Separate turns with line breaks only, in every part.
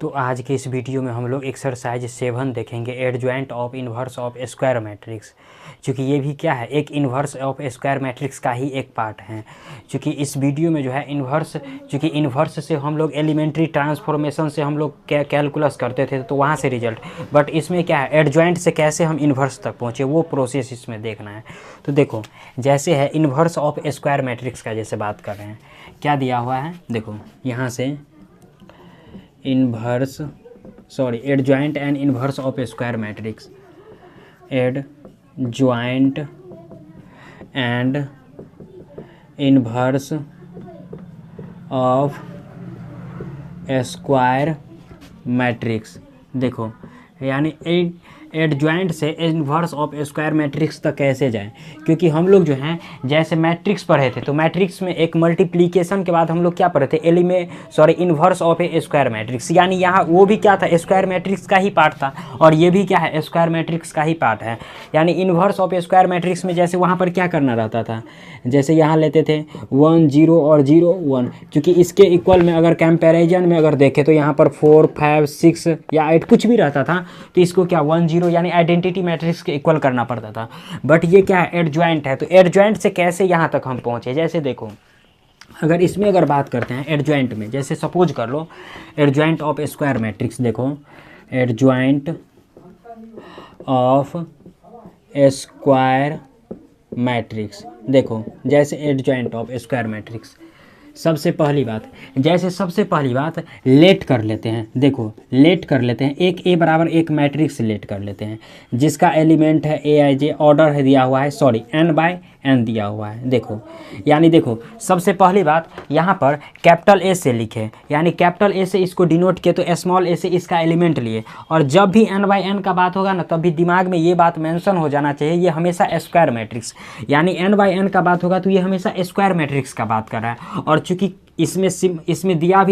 तो आज के इस वीडियो में हम लोग एक्सरसाइज 7 देखेंगे, adjoint of inverse of square matrix. क्योंकि ये भी क्या है, एक इन्वर्स ऑफ स्क्वायर मैट्रिक्स का ही एक पार्ट है। क्योंकि इस वीडियो में जो है इन्वर्स, क्योंकि इन्वर्स से हम लोग एलिमेंट्री ट्रांसफॉर्मेशन से हम लोग कैलकुलस करते थे तो वहाँ से रिजल्ट, बट इसमें क्या है, एडजॉइंट से कैसे हम इन्वर्स तक पहुँचे वो प्रोसेस इसमें देखना है। तो देखो, जैसे है इन्वर्स ऑफ स्क्वायर मैट्रिक्स का जैसे बात कर रहे हैं, क्या दिया हुआ है, देखो यहाँ से adjoint and inverse of square matrix, adjoint and inverse of square matrix. देखो यानी एडजॉइंट से इन्वर्स ऑफ स्क्वायर मैट्रिक्स तक कैसे जाएं, क्योंकि हम लोग जो हैं जैसे मैट्रिक्स पढ़े थे तो मैट्रिक्स में एक मल्टीप्लिकेशन के बाद हम लोग क्या पढ़े थे, inverse of a square matrix. यानी यहाँ वो भी क्या था, स्क्वायर मैट्रिक्स का ही पार्ट था और ये भी क्या है, स्क्वायर मैट्रिक्स का ही पार्ट है। यानी इन्वर्स ऑफ स्क्वायर मैट्रिक्स में जैसे वहाँ पर क्या करना रहता था, जैसे यहाँ लेते थे 1 0 और 0 1, क्योंकि इसके इक्वल में अगर कंपैरिजन में अगर देखें तो यहाँ पर 4 5 6 या 8 कुछ भी रहता था तो इसको क्या 1 0 यानी आइडेंटिटी मैट्रिक्स के इक्वल करना पड़ता था। बट ये क्या है, एडजॉइंट है। तो एडजॉइंट से कैसे यहाँ तक हम पहुँचे, जैसे देखो अगर इसमें अगर बात करते हैं एडजॉइंट में, जैसे सपोज कर लो एडजॉइंट ऑफ स्क्वायर मैट्रिक्स, देखो एडजॉइंट ऑफ स्क्वायर मैट्रिक्स, देखो जैसे एडजॉइंट ऑफ स्क्वायर मैट्रिक्स, सबसे पहली बात लेट कर लेते हैं। देखो लेट कर लेते हैं, एक ए बराबर एक मैट्रिक्स लेट कर लेते हैं जिसका एलिमेंट है ए आई जे, ऑर्डर है दिया हुआ है, एन बाय एन दिया हुआ है। देखो यानी देखो सबसे पहली बात यहाँ पर कैपिटल ए से लिखे, यानी कैपिटल ए से इसको डिनोट किए तो स्मॉल ए से इसका एलिमेंट लिए, और जब भी एन बाई एन का बात होगा ना तब भी दिमाग में ये बात मेंशन हो जाना चाहिए, ये हमेशा स्क्वायर मैट्रिक्स, यानी एन बाई एन का बात होगा तो ये हमेशा स्क्वायर मैट्रिक्स का बात कर रहा है। और चूंकि इसमें दिया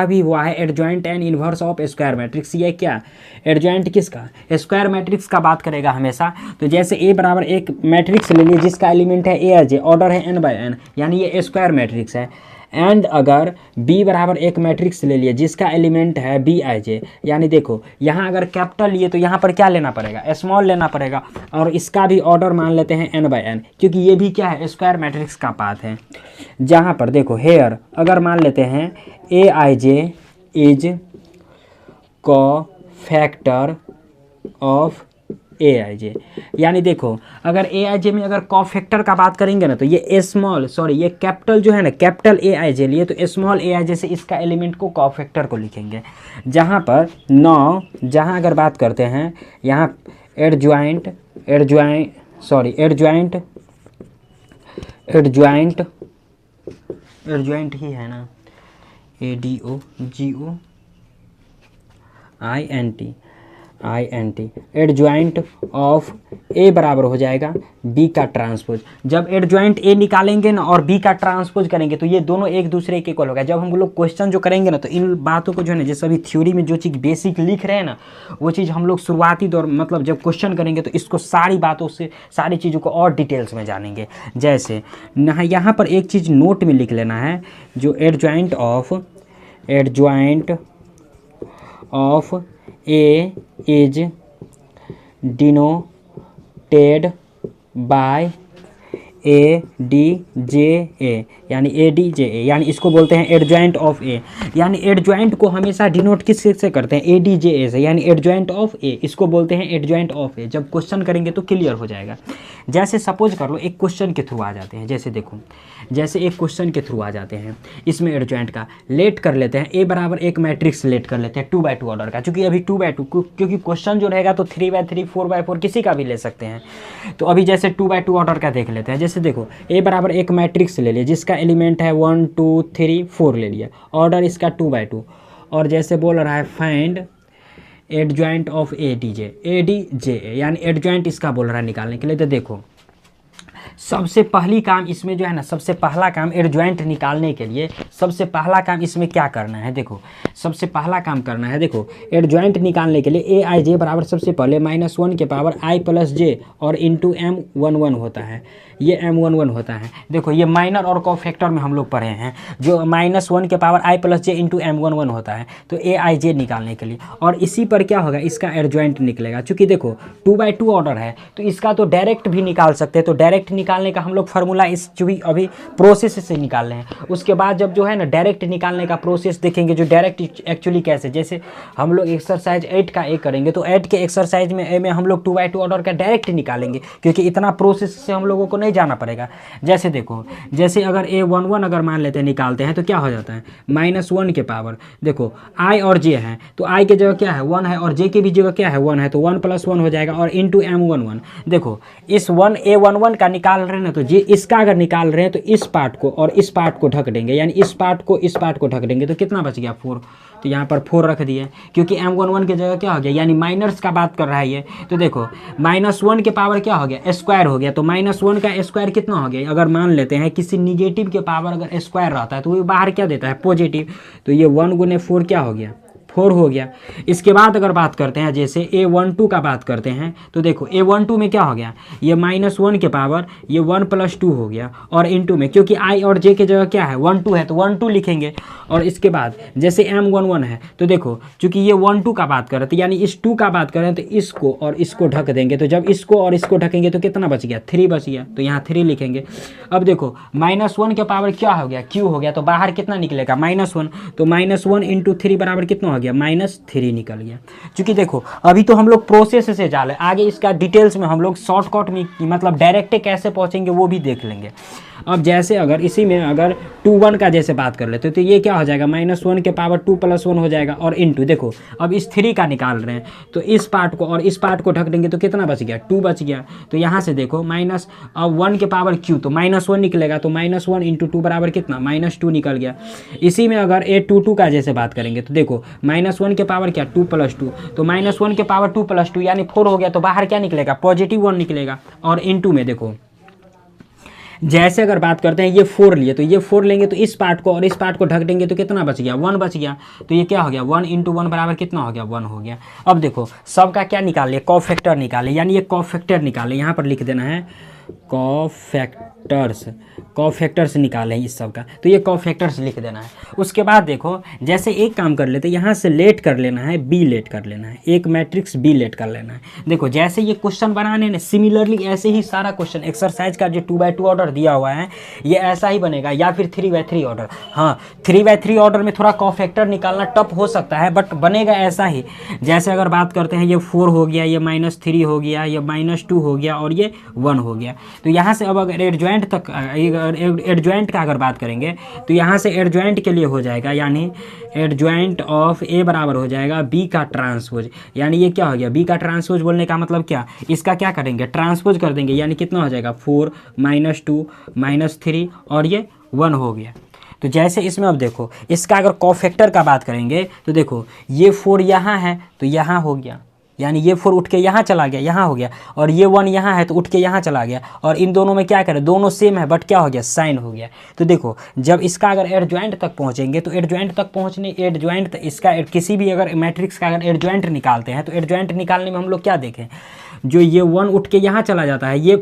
भी हुआ है adjoint and inverse of square matrix, ये क्या एडजॉइंट किसका, स्क्वायर मैट्रिक्स का बात करेगा हमेशा। तो जैसे ए बराबर एक मैट्रिक्स ले लिए जिसका एलिमेंट है ए आई जे, ऑर्डर है एन बाय एन, यानी ये स्क्वायर मैट्रिक्स है। एंड अगर बी बराबर एक मैट्रिक्स ले लिए जिसका एलिमेंट है बी आई जे, यानी देखो यहाँ अगर कैपिटल लिए तो यहाँ पर क्या लेना पड़ेगा, स्मॉल लेना पड़ेगा, और इसका भी ऑर्डर मान लेते हैं एन बाय एन, क्योंकि ये भी क्या है, स्क्वायर मैट्रिक्स का पार्ट है। जहाँ पर देखो हेयर अगर मान लेते हैं ए आई जे इज कोफैक्टर ऑफ ए आई जे, यानी देखो अगर ए आई जे में अगर कोफैक्टर का बात करेंगे ना तो ये ये कैपिटल जो है ना, कैपिटल ए आई जे लिए तो स्मॉल ए आई जे से इसका एलिमेंट को कोफैक्टर को लिखेंगे। जहाँ पर जहाँ अगर बात करते हैं यहाँ एडजॉइंट ही है ना, ADOGOINT एडजॉइंट ऑफ ए बराबर हो जाएगा बी का ट्रांसपोज। जब एडजॉइंट ए निकालेंगे ना और बी का ट्रांसपोज करेंगे तो ये दोनों एक दूसरे के इक्वल होगा। जब हम लोग क्वेश्चन जो करेंगे ना तो इन बातों को जो है ना, जैसे अभी थ्योरी में जो चीज़ बेसिक लिख रहे हैं ना वो चीज़ हम लोग शुरुआती दौर मतलब जब क्वेश्चन करेंगे तो इसको सारी बातों से सारी चीज़ों को और डिटेल्स में जानेंगे। जैसे यहाँ पर एक चीज़ नोट में लिख लेना है, जो adjoint of A is denoted by ADJA, यानी ADJA, यानी इसको बोलते हैं एडजॉइंट ऑफ ए। यानी एडजॉइंट को हमेशा डिनोट किससे करते हैं, ADJA से, यानी एडजॉइंट ऑफ ए, इसको बोलते हैं एडजॉइंट ऑफ ए। जब क्वेश्चन करेंगे तो क्लियर हो जाएगा। जैसे सपोज कर लो एक क्वेश्चन के थ्रू आ जाते हैं, जैसे देखो जैसे एक क्वेश्चन के थ्रू आ जाते हैं, इसमें एडजॉइंट का लेट कर लेते हैं, ए बराबर एक मैट्रिक्स लेट कर लेते हैं 2 by 2 ऑर्डर का, क्योंकि अभी 2 by 2 क्योंकि क्वेश्चन जो रहेगा तो 3 by 3 4 by 4 किसी का भी ले सकते हैं। तो अभी जैसे 2 by 2 ऑर्डर का देख लेते हैं। जैसे देखो ए बराबर एक मैट्रिक्स ले लिया जिसका एलिमेंट है 1 2 3 4 ले लिया, ऑर्डर इसका 2 by 2, और जैसे बोल रहा है फाइंड एडजॉइंट ऑफ ADJA, यानी एडजॉइंट इसका बोल रहा है निकालने के लिए। तो देखो सबसे पहली काम इसमें जो है ना, सबसे पहला काम एडजॉइंट निकालने के लिए सबसे पहला काम इसमें क्या करना है, देखो सबसे पहला काम करना है, देखो एडजॉइंट निकालने के लिए ए आई जे बराबर सबसे पहले -1 के पावर आई प्लस जे और इंटू M11 होता है, ये M11 होता है। देखो ये माइनर और कोफैक्टर में हम लोग पढ़े हैं, जो -1 के पावर आई प्लस जे इंटू M11 होता है, तो ए आई जे निकालने के लिए। और इसी पर क्या होगा, इसका एडजॉइंट निकलेगा। चूँकि देखो 2/2 ऑर्डर है तो इसका तो डायरेक्ट भी निकाल सकते हैं, तो डायरेक्ट निकालने का हम लोग फार्मूला इस जो भी अभी प्रोसेस से निकाल रहे हैं। उसके बाद जब जो है ना डायरेक्ट निकालने का प्रोसेस देखेंगे, जो डायरेक्ट एक्चुअली कैसे, जैसे हम लोग एक्सरसाइज 8 का ए करेंगे तो 8 के एक्सरसाइज में ए में हम लोग 2/2 ऑर्डर का डायरेक्ट निकालेंगे, क्योंकि इतना प्रोसेस से हम लोगों को नहीं जाना पड़ेगा। जैसे देखो, जैसे अगर A11 अगर मान लेते हैं निकालते हैं तो क्या हो जाता है, -1 के पावर, देखो आई और जे है तो आई की जगह क्या है 1 है और जे की भी जगह क्या है 1 है, तो 1 + 1 हो जाएगा और इंटू M11। देखो इस A11 का निकाल रहे हैं ना, तो जे इसका अगर निकाल रहे हैं तो इस पार्ट को और इस पार्ट को ढक देंगे, यानी इस पार्ट को ढक देंगे, तो कितना बच गया 4। तो यहाँ पर 4 रख दिए, क्योंकि M11 की जगह क्या हो गया, यानी माइनर्स का बात कर रहा है ये। तो देखो -1 के पावर क्या हो गया, स्क्वायर हो गया, तो -1 का स्क्वायर कितना हो गया, अगर मान लेते हैं किसी निगेटिव के पावर अगर स्क्वायर रहता है तो वो बाहर क्या देता है, पॉजिटिव। तो ये 1 × 4 क्या हो गया, 4 हो गया। इसके बाद अगर बात करते हैं, जैसे A12 का बात करते हैं, तो देखो A12 में क्या हो गया, ये -1 के पावर ये 1 + 2 हो गया और इंटू में, क्योंकि आई और जे की जगह क्या है 1 2 है तो 1 2 लिखेंगे। और इसके बाद जैसे M11 है तो देखो चूंकि ये 1 2 का बात कर रहे थे, यानी इस 2 का बात कर रहे हैं, तो इसको और इसको ढक देंगे, तो जब इसको और इसको ढकेंगे तो कितना बच गया, 3 बच गया, तो यहाँ 3 लिखेंगे। अब देखो -1 के पावर क्या हो गया, Q हो गया, तो बाहर कितना निकलेगा -1, तो -1 × 3 बराबर कितना हो गया, -3 निकल गया। क्योंकि देखो अभी तो हम लोग प्रोसेस से जा रहे हैं, आगे इसका डिटेल्स में हम लोग शॉर्टकट में मतलब डायरेक्ट कैसे पहुंचेंगे वो भी देख लेंगे। अब जैसे अगर इसी में अगर 2 1 का जैसे बात कर लेते तो ये क्या हो जाएगा, -1 के पावर 2 + 1 हो जाएगा और इंटू, देखो अब इस 3 का निकाल रहे हैं तो इस पार्ट को और इस पार्ट को ढक देंगे तो कितना बच गया, 2 बच गया। तो यहाँ से देखो अब 1 के पावर Q तो -1 निकलेगा, तो -1 × 2 बराबर कितना, -2 निकल गया। इसी में अगर A22 का जैसे बात करेंगे तो देखो -1 के पावर क्या 2 + 2, तो -1 के पावर 2 + 2 यानी 4 हो गया, तो बाहर क्या निकलेगा, +1 निकलेगा। और इंटू में देखो जैसे अगर बात करते हैं ये 4 लिए, तो ये 4 लेंगे तो इस पार्ट को और इस पार्ट को ढक देंगे तो कितना बच गया, 1 बच गया। तो ये क्या हो गया, 1 × 1 बराबर कितना हो गया, 1 हो गया। अब देखो सबका क्या निकाल लिया, कोफैक्टर निकाले, यानी ये कोफैक्टर निकाले, यहाँ पर लिख देना है कोफैक्टर्स निकाले इस सब का, तो ये कोफैक्टर्स लिख देना है। उसके बाद देखो जैसे एक काम कर लेते, यहाँ से लेट कर लेना है, बी लेट कर लेना है, एक मैट्रिक्स बी लेट कर लेना है। देखो जैसे ये क्वेश्चन बनाने ने सिमिलरली ऐसे ही सारा क्वेश्चन एक्सरसाइज का जो 2/2 ऑर्डर दिया हुआ है ये ऐसा ही बनेगा, या फिर 3/3 ऑर्डर। हाँ 3/3 ऑर्डर में थोड़ा कोफैक्टर निकालना टफ हो सकता है, बट बनेगा ऐसा ही। जैसे अगर बात करते हैं ये 4 हो गया, ये -3 हो गया, ये -2 हो गया और ये 1 हो गया। तो यहाँ से अब अगर एडजॉइंट का अगर बात करेंगे तो यहाँ से एडजॉइंट के लिए हो जाएगा, यानी एडजॉइंट ऑफ ए बराबर हो जाएगा बी का ट्रांसपोज। यानी ये क्या हो गया, बी का ट्रांसपोज बोलने का मतलब क्या, इसका क्या करेंगे, ट्रांसपोज कर देंगे, यानी कितना हो जाएगा 4 -2 -3 और ये 1 हो गया। तो जैसे इसमें अब देखो इसका अगर कोफैक्टर का बात करेंगे तो देखो ये 4 यहाँ है तो यहाँ हो गया, यानी ये 4 उठ के यहाँ चला गया, यहाँ हो गया, और ये 1 यहाँ है तो उठ के यहाँ चला गया, और इन दोनों में क्या करें, दोनों सेम है बट क्या हो गया, साइन हो गया। तो देखो जब इसका अगर एडजॉइंट तक पहुँचेंगे तो एडजॉइंट तक पहुँचने इसका किसी भी अगर मैट्रिक्स का अगर एडजॉइंट निकालते हैं तो एडजॉइंट निकालने में हम लोग क्या देखें, जो ये 1 उठ के यहाँ चला जाता है, ये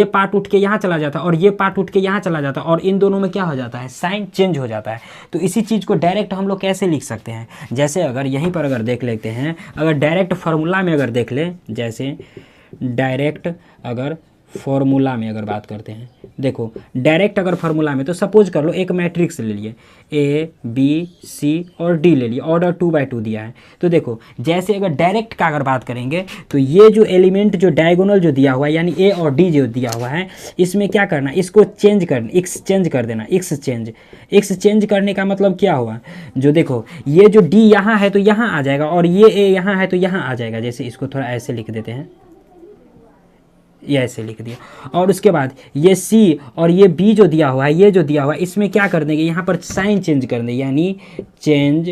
पार्ट उठ के यहाँ चला जाता है और ये पार्ट उठ के यहाँ चला जाता है, और इन दोनों में क्या हो जाता है, साइन चेंज हो जाता है। तो इसी चीज़ को डायरेक्ट हम लोग कैसे लिख सकते हैं, जैसे अगर यहीं पर अगर देख लेते हैं, अगर डायरेक्ट फार्मूला में अगर देख लें, जैसे डायरेक्ट अगर फॉर्मूला में अगर बात करते हैं, देखो डायरेक्ट अगर फार्मूला में तो सपोज कर लो एक मैट्रिक्स ले लिए, ए बी सी और डी ले लिए, ऑर्डर 2/2 दिया है। तो देखो जैसे अगर डायरेक्ट का अगर बात करेंगे तो ये जो एलिमेंट जो डायगोनल जो दिया हुआ है, यानी ए और डी जो दिया हुआ है, इसमें क्या करना, इसको चेंज करना, एक्स चेंज कर देना, एक्स चेंज करने का मतलब क्या हुआ, जो देखो ये जो डी यहाँ है तो यहाँ आ जाएगा, और ये ए यहाँ है तो यहाँ आ जाएगा। जैसे इसको थोड़ा ऐसे लिख देते हैं, ये ऐसे लिख दिया, और उसके बाद ये सी और ये बी जो दिया हुआ है, ये जो दिया हुआ है, इसमें क्या कर देंगे, यहाँ पर साइन चेंज कर देंगे, यानी चेंज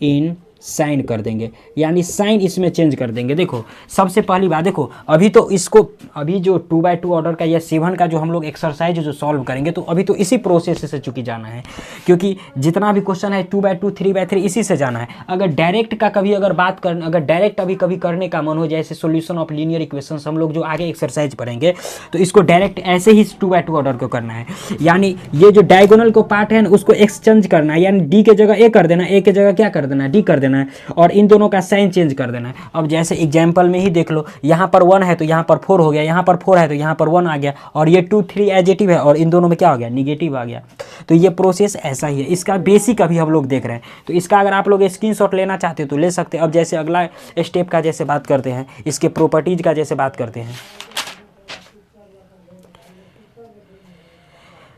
इन साइन कर देंगे, यानी साइन इसमें चेंज कर देंगे। देखो सबसे पहली बात, देखो अभी तो इसको, अभी जो 2x2 ऑर्डर का या 7 का जो हम लोग एक्सरसाइज जो सॉल्व करेंगे तो अभी तो इसी प्रोसेस से चूंकि जाना है, क्योंकि जितना भी क्वेश्चन है 2x2 3x3 इसी से जाना है। अगर डायरेक्ट का कभी अगर बात कर, अगर डायरेक्ट अभी कभी करने का मन हो, जैसे सॉल्यूशन ऑफ लीनियर इक्वेशंस हम लोग जो आगे एक्सरसाइज पढ़ेंगे, तो इसको डायरेक्ट ऐसे ही 2x2 ऑर्डर को करना है, यानी ये जो डायगोनल को पार्ट है उसको एक्सचेंज करना है, यानी डी के जगह ए कर देना, ए के जगह क्या कर देना है, डी कर देना है, और इन दोनों का साइन चेंज कर देना है। अब जैसे एग्जांपल में ही देख लो, यहाँ पर 1 है तो यहाँ पर 4 हो गया, यहाँ पर 4 है तो यहाँ पर 1 आ गया, और ये 2 3 एजेटिव है और इन दोनों में क्या हो गया, निगेटिव आ गया। तो ये प्रोसेस ऐसा ही है, इसका बेसिक अभी हम लोग देख रहे हैं। तो इसका अगर आप लोग स्क्रीनशॉट लेना चाहते हो तो ले सकते हैं। अब जैसे अगला स्टेप का जैसे बात करते हैं, इसके प्रॉपर्टीज का जैसे बात करते हैं,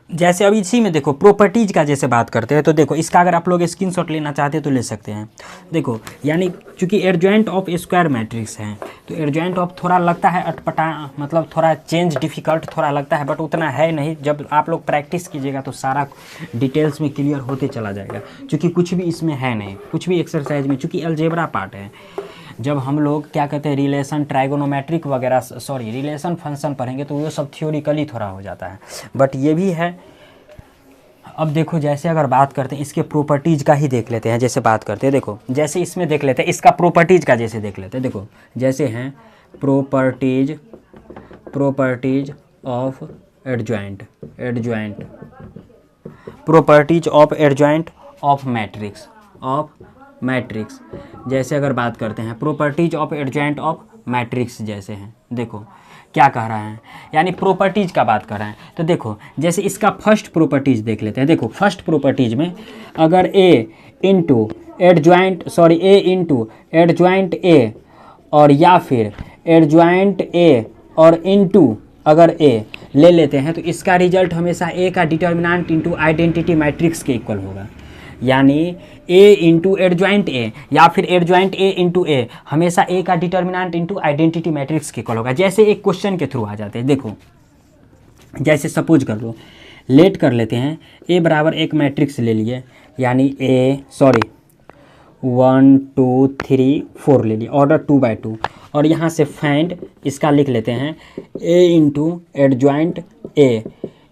जैसे अभी इसी में देखो प्रॉपर्टीज का जैसे बात करते हैं, तो देखो इसका अगर आप लोग स्क्रीनशॉट लेना चाहते हैं तो ले सकते हैं। देखो यानी चूंकि एडजॉइंट ऑफ स्क्वायर मैट्रिक्स है, तो एडजॉइंट ऑफ थोड़ा लगता है अटपटा, मतलब थोड़ा चेंज डिफिकल्ट थोड़ा लगता है, बट उतना है नहीं। जब आप लोग प्रैक्टिस कीजिएगा तो सारा डिटेल्स में क्लियर होते चला जाएगा, क्योंकि कुछ भी इसमें है नहीं, कुछ भी एक्सरसाइज में, चूँकि अलजेब्रा पार्ट है। जब हम लोग क्या कहते हैं रिलेशन ट्राइगोनोमेट्रिक वगैरह, सॉरी रिलेशन फंक्शन पढ़ेंगे तो वो सब थ्योरिकली थोड़ा हो जाता है, बट ये भी है। अब देखो जैसे अगर बात करते हैं इसके प्रॉपर्टीज़ का ही देख लेते हैं, जैसे बात करते हैं, देखो जैसे इसमें देख लेते हैं इसका प्रॉपर्टीज़ का जैसे देख लेते हैं। देखो जैसे हैं properties of adjoint properties of adjoint of matrix, जैसे अगर बात करते हैं properties of adjoint of matrix जैसे हैं, देखो क्या कह रहा है, यानी प्रॉपर्टीज का बात कर रहे हैं। तो देखो जैसे इसका फर्स्ट प्रॉपर्टीज देख लेते हैं। देखो फर्स्ट प्रॉपर्टीज में अगर ए इंटू एडजॉइंट ए और या फिर एडजॉइंट ए और इंटू अगर ए ले लेते हैं, तो इसका रिजल्ट हमेशा ए का डिटर्मिनेंट इंटू आइडेंटिटी मैट्रिक्स के इक्वल होगा, यानी ए इंटू एडजॉइंट ए या फिर एडजॉइंट ए इंटू ए हमेशा ए का डिटर्मिनेंट इंटू आइडेंटिटी मैट्रिक्स के इक्वल होगा। जैसे एक क्वेश्चन के थ्रू आ जाते हैं, देखो जैसे सपोज कर लो, लेट कर लेते हैं ए बराबर एक मैट्रिक्स ले लिए, यानी 1 2 3 4 ले लिए, ऑर्डर 2x2, और यहाँ से फाइंड इसका लिख लेते हैं A into adjoint A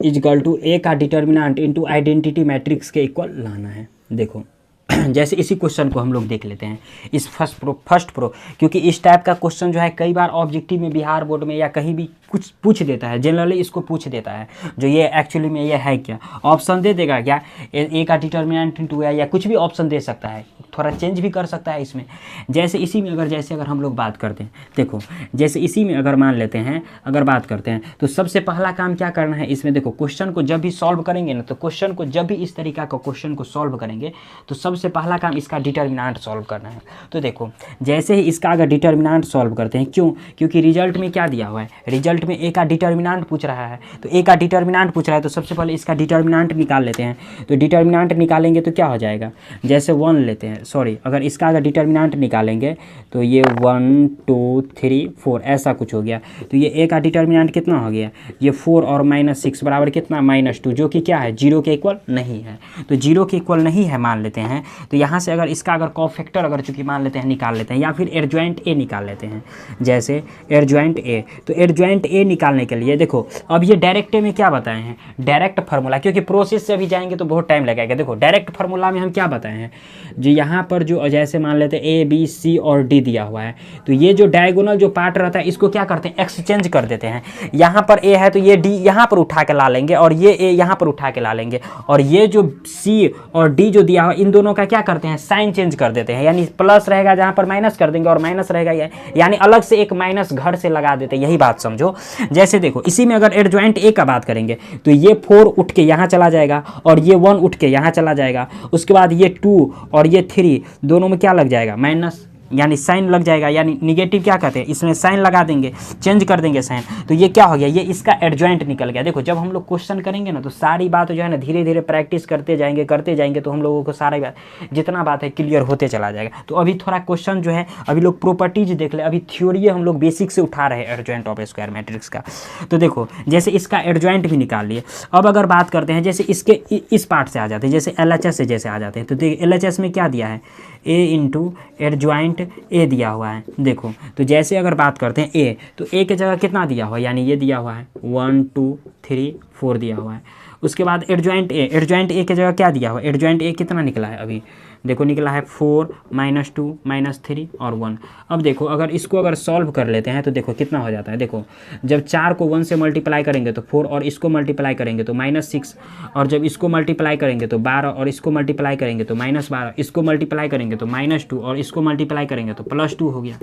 is equal to A का डिटर्मिनेंट इंटू आइडेंटिटी मैट्रिक्स के इक्वल लाना है। देखो जैसे इसी क्वेश्चन को हम लोग देख लेते हैं, इस फर्स्ट प्रो, क्योंकि इस टाइप का क्वेश्चन जो है कई बार ऑब्जेक्टिव में, बिहार बोर्ड में या कहीं भी कुछ पूछ देता है, जनरली इसको पूछ देता है, जो ये एक्चुअली में ये है क्या, ऑप्शन दे देगा क्या, ए का डिटर्मिनेंट इंटू या कुछ भी ऑप्शन दे सकता है, थोड़ा चेंज भी कर सकता है इसमें। जैसे इसी में अगर हम लोग बात करते हैं, देखो जैसे इसी में अगर मान लेते हैं, अगर बात करते हैं, तो सबसे पहला काम क्या करना है इसमें, देखो क्वेश्चन को जब भी सॉल्व करेंगे ना, तो क्वेश्चन को जब भी इस तरीका का क्वेश्चन को सॉल्व करेंगे तो सबसे पहला काम इसका डिटर्मिनेंट सॉल्व करना है। तो देखो जैसे ही इसका अगर डिटर्मिनेंट सॉल्व करते हैं, क्योंकि रिजल्ट में क्या दिया हुआ है, रिजल्ट में ए का डिटर्मिनेंट पूछ रहा है, तो ए का डिटर्मिनेंट पूछ रहा है, तो सबसे पहले इसका डिटर्मिनेंट निकाल लेते हैं। तो डिटर्मिनेंट निकालेंगे तो क्या हो जाएगा, जैसे 1 लेते हैं, सॉरी अगर इसका अगर डिटर्मिनेंट निकालेंगे तो ये 1 2 3 4 ऐसा कुछ हो गया, तो ये ए का डिटर्मिनेंट कितना हो गया, ये 4 और -6 बराबर कितना, -2, जो कि क्या है 0 के इक्वल नहीं है। तो 0 के इक्वल नहीं है मान लेते हैं, तो यहाँ से अगर इसका अगर कोफैक्टर अगर चूंकि मान लेते हैं निकाल लेते हैं, या फिर एडजॉइंट ए निकाल लेते हैं, जैसे एडजॉइंट ए, तो एडजॉइंट ए निकालने के लिए देखो अब ये डायरेक्ट में क्या बताए हैं, डायरेक्ट फार्मूला, क्योंकि प्रोसेस से अभी जाएंगे तो बहुत टाइम लगेगा। देखो डायरेक्ट फार्मूला में हम क्या बताए हैं, जो यहाँ पर जो जैसे मान लेते हैं ए बी सी और डी दिया हुआ है, तो ये जो डायगोनल जो पार्ट रहता है इसको क्या करते हैं, एक्सचेंज कर देते हैं। यहाँ पर ए है तो ये डी यहाँ पर उठा के ला लेंगे, और ये ए यहाँ पर उठा के ला लेंगे, और ये जो सी और डी जो दिया हुआ इन दोनों का क्या करते हैं, साइन चेंज कर देते हैं, यानी प्लस रहेगा जहाँ पर माइनस कर देंगे, और माइनस रहेगा यानी अलग से एक माइनस घर से लगा देते हैं, यही बात समझो। जैसे देखो इसी में अगर एडजॉइंट ए का बात करेंगे तो ये 4 उठ के यहाँ चला जाएगा, और ये 1 उठ के यहाँ चला जाएगा, उसके बाद ये 2 और ये 3 दोनों में क्या लग जाएगा, माइनस यानी साइन लग जाएगा, यानी निगेटिव क्या कहते हैं, इसमें साइन लगा देंगे, चेंज कर देंगे साइन, तो ये क्या हो गया, ये इसका एडजॉइंट निकल गया। देखो जब हम लोग क्वेश्चन करेंगे ना तो सारी बात जो है ना धीरे धीरे प्रैक्टिस करते जाएंगे तो हम लोगों को सारा बात जितना बात है क्लियर होते चला जाएगा। तो अभी थोड़ा क्वेश्चन जो है अभी लोग प्रॉपर्टीज देख ले, अभी थ्योरी हम लोग बेसिक से उठा रहे हैं एडजॉइंट ऑफ स्क्वायर मैट्रिक्स का। तो देखो जैसे इसका एडजॉइंट भी निकाल लिए। अब अगर बात करते हैं जैसे इसके इस पार्ट से आ जाते हैं, जैसे LHS से जैसे आ जाते हैं, तो देखिए LHS में क्या दिया है, A इंटू एडजॉइंट A दिया हुआ है। देखो तो जैसे अगर बात करते हैं A, तो A की जगह कितना दिया हुआ है, यानी ये दिया हुआ है 1 2 3 4 दिया हुआ है। उसके बाद एडजॉइंट A की जगह क्या दिया हुआ है, एडजॉइंट A कितना निकला है, अभी देखो निकला है 4 -2 -3 और 1। अब देखो अगर इसको अगर सॉल्व कर लेते हैं तो देखो कितना हो जाता है। देखो जब 4 को 1 से मल्टीप्लाई करेंगे तो 4, और इसको मल्टीप्लाई करेंगे तो -6, और जब इसको मल्टीप्लाई करेंगे तो 12, और इसको मल्टीप्लाई करेंगे तो -12, इसको मल्टीप्लाई करेंगे तो -2, और इसको मल्टीप्लाई करेंगे तो +2 हो गया।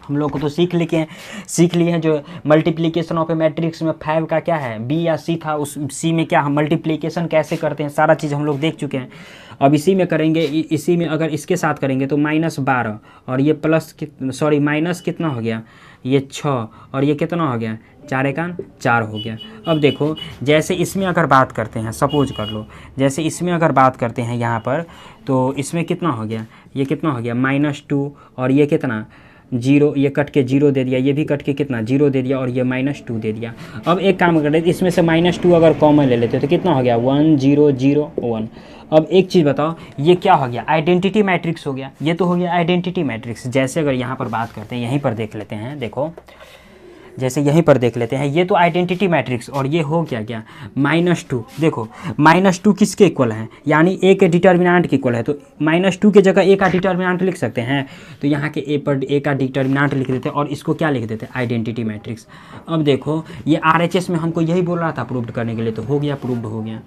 हम लोग को तो सीख लिए हैं जो मल्टीप्लिकेशन ऑफ ए मैट्रिक्स में 5 का क्या है, बी या सी था, उस सी में क्या हम मल्टीप्लिकेशन कैसे करते हैं सारा चीज़ हम लोग देख चुके हैं। अब इसी में करेंगे, इसी में अगर इसके साथ करेंगे तो -12, और ये माइनस कितना हो गया, ये 6, और ये कितना हो गया, 4 एकान 4 हो गया। अब देखो जैसे इसमें अगर बात करते हैं, सपोज कर लो जैसे इसमें अगर बात करते हैं यहाँ पर, तो इसमें कितना हो गया, ये कितना हो गया -2, और ये कितना 0, ये कट के 0 दे दिया, ये भी कट के कितना 0 दे दिया, और ये -2 दे दिया। अब एक काम करते हैं, इसमें से -2 अगर कॉमन ले लेते तो कितना हो गया 1 0 0 1। अब एक चीज़ बताओ, ये क्या हो गया, आइडेंटिटी मैट्रिक्स हो गया, ये तो हो गया आइडेंटिटी मैट्रिक्स। जैसे अगर यहाँ पर बात करते हैं, यहीं पर देख लेते हैं, देखो जैसे यहीं पर देख लेते हैं, ये तो आइडेंटिटी मैट्रिक्स, और ये हो क्या -2। देखो -2 किसके इक्वल है, यानी A के डिटर्मिनेंट के इक्वल है, तो -2 के जगह A का डिटर्मिनेंट लिख सकते हैं। तो यहाँ के A पर A का डिटर्मिनेंट लिख देते हैं, और इसको क्या लिख देते हैं, आइडेंटिटी मैट्रिक्स। अब देखो ये RHS में हमको यही बोल रहा था प्रूव्ड करने के लिए, तो हो गया, प्रूव्ड हो गया,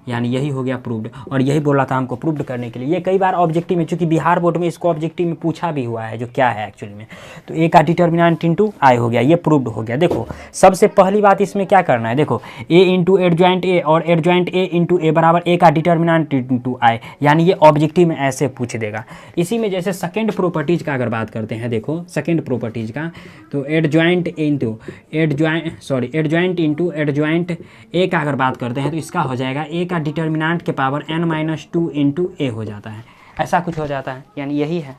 यानी यही हो गया प्रूव्ड, और यही बोला था हमको प्रूव्ड करने के लिए। ये कई बार ऑब्जेक्टिव में, चूंकि बिहार बोर्ड में इसको ऑब्जेक्टिव में पूछा भी हुआ है जो क्या है एक्चुअली में, तो A का डिटर्मिनेंट इंटू I हो गया, ये प्रूव्ड हो गया। देखो सबसे पहली बात इसमें क्या करना है, देखो A इंटू एडजॉइंट A और एडजॉइंट A इंटू A बराबर A का डिटर्मिनेंट इंटू I, यानी ये ऑब्जेक्टिव में ऐसे पूछ देगा। इसी में जैसे सेकेंड प्रॉपर्टीज का अगर बात करते हैं, देखो सेकेंड प्रॉपर्टीज का, तो adjoint into adjoint into adjoint A का अगर बात करते हैं तो इसका हो जाएगा A का डिटर्मिनेंट के पावर n-2 इंटू A हो जाता है, ऐसा कुछ हो जाता है, यानी यही है,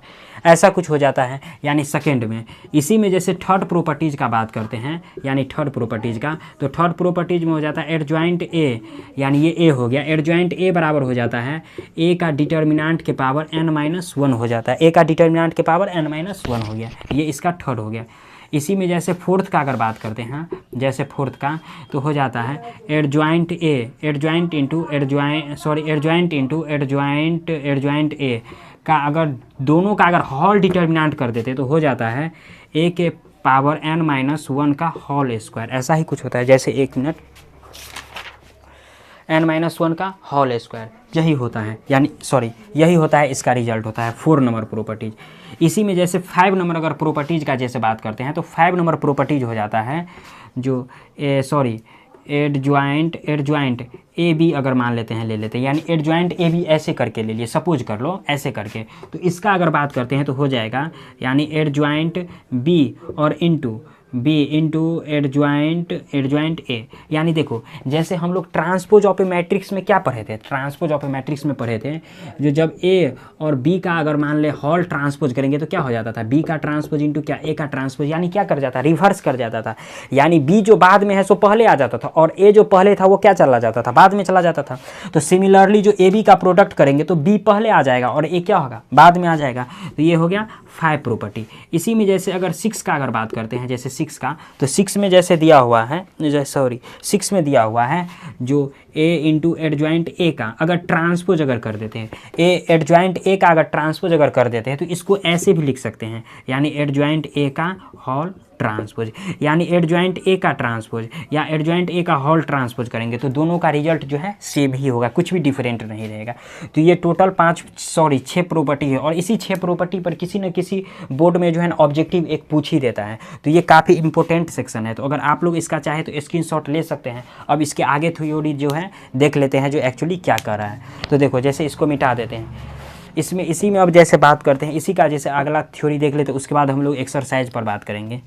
ऐसा कुछ हो जाता है यानी सेकेंड में। इसी में जैसे थर्ड प्रॉपर्टीज का बात करते हैं, यानी थर्ड प्रॉपर्टीज का, तो थर्ड प्रॉपर्टीज में हो जाता है एडजॉइंट A, यानी ये A हो गया, एडजॉइंट A बराबर हो जाता है A का डिटर्मिनेंट के पावर n-1 हो जाता है, A का डिटर्मिनेंट के पावर n-1 हो गया, ये इसका थर्ड हो गया। इसी में जैसे फोर्थ का अगर बात करते हैं, जैसे फोर्थ का, तो हो जाता है एडजॉइंट A का अगर दोनों का अगर हॉल डिटर्मिनेंट कर देते तो हो जाता है A के पावर n-1 का होल स्क्वायर, ऐसा ही कुछ होता है। जैसे एक मिनट, n-1 का होल स्क्वायर, यही होता है, यानी यही होता है, इसका रिजल्ट होता है 4 नंबर प्रॉपर्टीज। इसी में जैसे 5 नंबर अगर प्रॉपर्टीज का जैसे बात करते हैं, तो 5 नंबर प्रॉपर्टीज हो जाता है जो एडजॉइंट AB अगर मान लेते हैं, ले लेते हैं, यानी एडजॉइंट AB ऐसे करके ले लिए, सपोज कर लो ऐसे करके, तो इसका अगर बात करते हैं तो हो जाएगा यानी एडजॉइंट B और इंटू एडजॉइंट A। यानी देखो जैसे हम लोग ट्रांसपोज ऑफ ए मैट्रिक्स में क्या पढ़े थे, ट्रांसपोज ऑफ ए मैट्रिक्स में पढ़े थे, जो जब A और B का अगर मान ले हॉल ट्रांसपोज करेंगे तो क्या हो जाता था, B का ट्रांसपोज इंटू क्या A का ट्रांसपोज, यानी क्या कर जाता, रिवर्स कर जाता था, यानी B जो बाद में है सो पहले आ जाता था, और A जो पहले था वो क्या चला जाता था, बाद में चला जाता था। तो सिमिलरली जो AB का प्रोडक्ट करेंगे तो B पहले आ जाएगा और A क्या होगा, बाद में आ जाएगा। तो ये हो गया 5 प्रॉपर्टी। इसी में जैसे अगर 6 का अगर बात करते हैं, जैसे 6 का, तो 6 में जैसे दिया हुआ है, 6 में दिया हुआ है जो A इंटू एडजॉइंट A का अगर ट्रांसपोज अगर कर देते हैं, एडजॉइंट A का अगर ट्रांसपोज अगर कर देते हैं तो इसको ऐसे भी लिख सकते हैं, यानी एडजॉइंट A का होल ट्रांसपोज, यानी एडजॉइंट A का ट्रांसपोज या एडजॉइंट A का होल ट्रांसपोज करेंगे तो दोनों का रिजल्ट जो है सेम ही होगा, कुछ भी डिफरेंट नहीं रहेगा। तो ये टोटल 6 प्रॉपर्टी है, और इसी 6 प्रॉपर्टी पर किसी न किसी बोर्ड में जो है ना ऑब्जेक्टिव एक पूछ ही देता है, तो ये काफ़ी इंपॉर्टेंट सेक्शन है। तो अगर आप लोग इसका चाहे तो स्क्रीनशॉट ले सकते हैं। अब इसके आगे थ्योरी जो है देख लेते हैं जो एक्चुअली क्या कर रहा है। तो देखो जैसे इसको मिटा देते हैं, इसमें इसी में अब जैसे बात करते हैं, इसी का जैसे अगला थ्योरी देख लेते, उसके बाद हम लोग एक्सरसाइज पर बात करेंगे।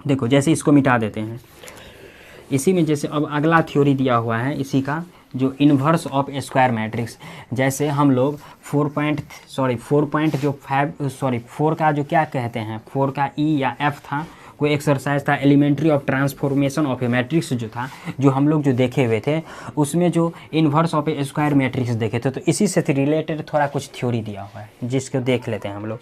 देखो जैसे इसको मिटा देते हैं, इसी में जैसे अब अगला थ्योरी दिया हुआ है इसी का, जो इन्वर्स ऑफ स्क्वायर मैट्रिक्स। जैसे हम लोग 4 का जो क्या कहते हैं, 4 का ई या एफ था, कोई एक्सरसाइज था elementary of transformation of a matrix जो था, जो हम लोग जो देखे हुए थे, उसमें जो inverse of a square matrix देखे थे, तो इसी से रिलेटेड थोड़ा कुछ थ्योरी दिया हुआ है, जिसको देख लेते हैं हम लोग।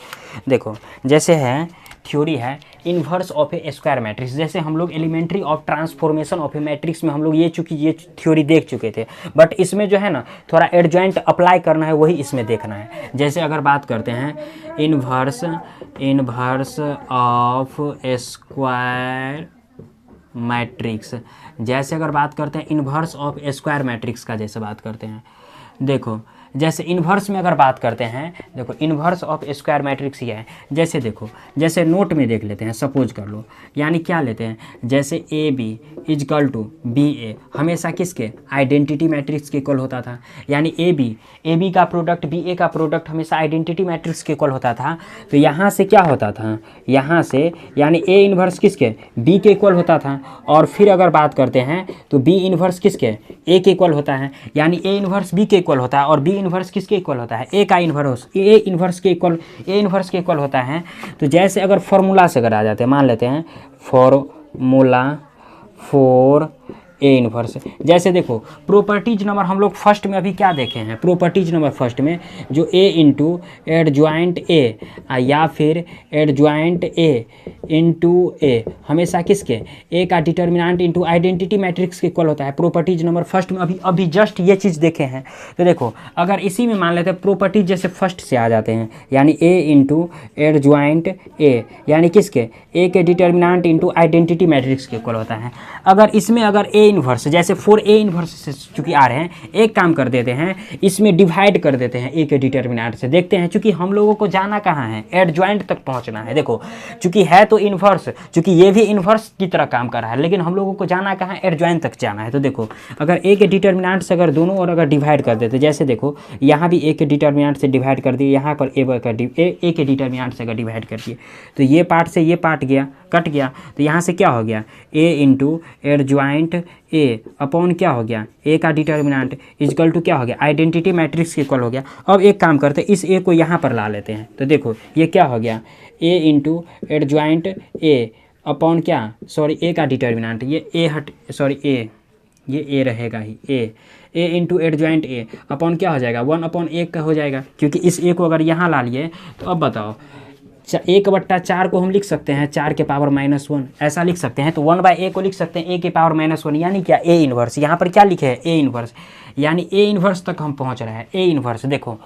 देखो जैसे है थ्योरी है inverse of a square matrix. जैसे हम लोग elementary of transformation of a matrix में हम लोग ये थ्योरी देख चुके थे, बट इसमें जो है ना थोड़ा एडजॉइंट अप्लाई करना है, वही इसमें देखना है। जैसे अगर बात करते हैं इन्वर्स ऑफ स्क्वायर मैट्रिक्स, जैसे अगर बात करते हैं इन्वर्स ऑफ स्क्वायर मैट्रिक्स का, जैसे बात करते हैं, देखो जैसे इन्वर्स में अगर बात करते हैं, देखो इन्वर्स ऑफ स्क्वायर मैट्रिक्स ये है। जैसे देखो, जैसे नोट में देख लेते हैं, सपोज कर लो, यानी क्या लेते हैं, जैसे A B is equal to B A हमेशा किसके, आइडेंटिटी मैट्रिक्स के इक्वल होता था। यानी ए बी का प्रोडक्ट बी ए का प्रोडक्ट हमेशा आइडेंटिटी मैट्रिक्स के इक्वल होता था। तो यहाँ से क्या होता था, यहाँ से यानी ए इन्वर्स किसके, बी के इक्वल होता था। और फिर अगर बात करते हैं तो बी इन्वर्स किसके, ए के इक्वल होता है। यानी ए इन्वर्स बी के इक्वल होता है, और बी इन्वर्स किसके इक्वल होता है, ए का इन्वर्स, ए इन्वर्स के इक्वल होता है। तो जैसे अगर फॉर्मूला से अगर आ जाते हैं, मान लेते हैं फॉर्मूला फॉर ए इन्वर्स, जैसे देखो प्रॉपर्टीज नंबर हम लोग फर्स्ट में अभी क्या देखे हैं, प्रॉपर्टीज नंबर फर्स्ट में जो ए इंटू एडजॉइंट ए या फिर एडजॉइंट ए इंटू ए हमेशा किसके, ए का डिटर्मिनेंट इंटू आइडेंटिटी मैट्रिक्स के इक्वल होता है। प्रॉपर्टीज नंबर फर्स्ट में अभी जस्ट ये चीज़ देखे हैं। तो देखो अगर इसी में मान लेते हैं प्रॉपर्टीज जैसे फर्स्ट से आ जाते हैं, यानी ए इंटू एडजॉइंट ए यानी किसके, ए के डिटर्मिनेंट इंटू आइडेंटिटी मैट्रिक्स के इक्वल होता है। अगर इसमें अगर ए इन्वर्स, जैसे 4 ए इन्वर्स से चूंकि आ रहे हैं, एक काम कर देते हैं, इसमें डिवाइड कर देते हैं ए के डिटर्मिनेंट से, देखते हैं, चूंकि हम लोगों को जाना कहाँ है, एडजॉइंट तक पहुंचना है। देखो चूंकि है तो इन्वर्स, चूंकि ये भी इन्वर्स की तरह काम कर रहा है, लेकिन हम लोगों को जाना कहाँ है, एडजॉइंट तक जाना है। तो देखो अगर ए के डिटर्मिनेंट से अगर दोनों और अगर डिवाइड कर देते, जैसे देखो यहाँ भी ए के डिटर्मिनेंट से डिवाइड कर दिए, यहाँ पर ए के डिटर्मिनेंट से अगर डिवाइड कर दिए, तो ये पार्ट से ये पार्ट गया, कट गया, तो यहाँ से क्या हो गया, ए इंटू एडजॉइंट ए अपॉन क्या हो गया, ए का डिटर्मिनेंट इजकल टू क्या हो गया, आइडेंटिटी मैट्रिक्स के इक्वल हो गया। अब एक काम करते हैं, इस ए को यहाँ पर ला लेते हैं, तो देखो ये क्या हो गया, ए इंटू एडजॉइंट ए अपॉन क्या, सॉरी ए का डिटर्मिनेंट, ये ए हट, सॉरी ए, ये ए रहेगा ही, ए इंटू एडजॉइंट ए अपॉन क्या हो जाएगा, 1/1 का हो जाएगा, क्योंकि इस ए को अगर यहाँ ला लिए तो अब बताओ 1/4 को हम लिख सकते हैं 4 के पावर -1 ऐसा लिख सकते हैं। तो 1/a को लिख सकते हैं a के पावर -1, यानी क्या, ए इन्वर्स। यहाँ पर क्या लिखे हैं, ए इन्वर्स, यानी ए इन्वर्स तक हम पहुँच रहे हैं, ए इन्वर्स। देखो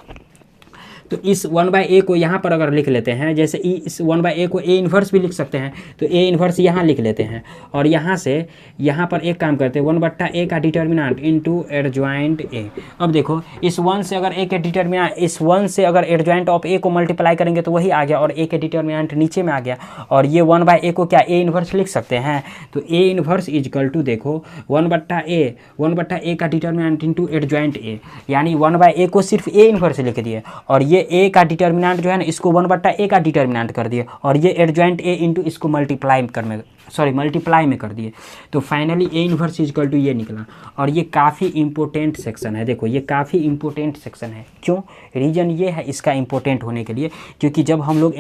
तो इस 1/a को यहाँ पर अगर लिख लेते हैं, जैसे इस 1/a को ए इन्वर्स भी लिख सकते हैं, तो ए इन्वर्स यहाँ लिख लेते हैं, और यहाँ से यहाँ पर एक काम करते हैं, 1/a का डिटर्मिनेंट इंटू एडजॉइंट ए। अब देखो इस 1 से अगर ए के डिटर्मिनेंट, इस 1 से अगर एडजॉइंट ऑफ ए को मल्टीप्लाई करेंगे तो वही आ गया, और ए के डिटर्मिनेंट नीचे में आ गया, और ये 1/a को क्या ए इन्वर्स लिख सकते हैं। तो ए इन्वर्स इजकल टू देखो 1/a का डिटर्मिनेंट इंटू एडजॉइंट ए, यानी 1/a को सिर्फ ए इन्वर्स लिख दिए, और ये ए का डिटर्मिनेंट जो है ना इसको 1/a का डिटर्मिनेंट कर दिए, और ये एडजॉइंट ए इंटू इसको मल्टीप्लाई में कर दिए। तो finally A inverse equal to ये निकला, और ये काफ़ी इंपॉर्टेंट सेक्शन है। देखो ये काफ़ी इंपॉर्टेंट सेक्शन है, क्यों, रीजन ये है इसका इंपॉर्टेंट होने के लिए, क्योंकि जब हम लोग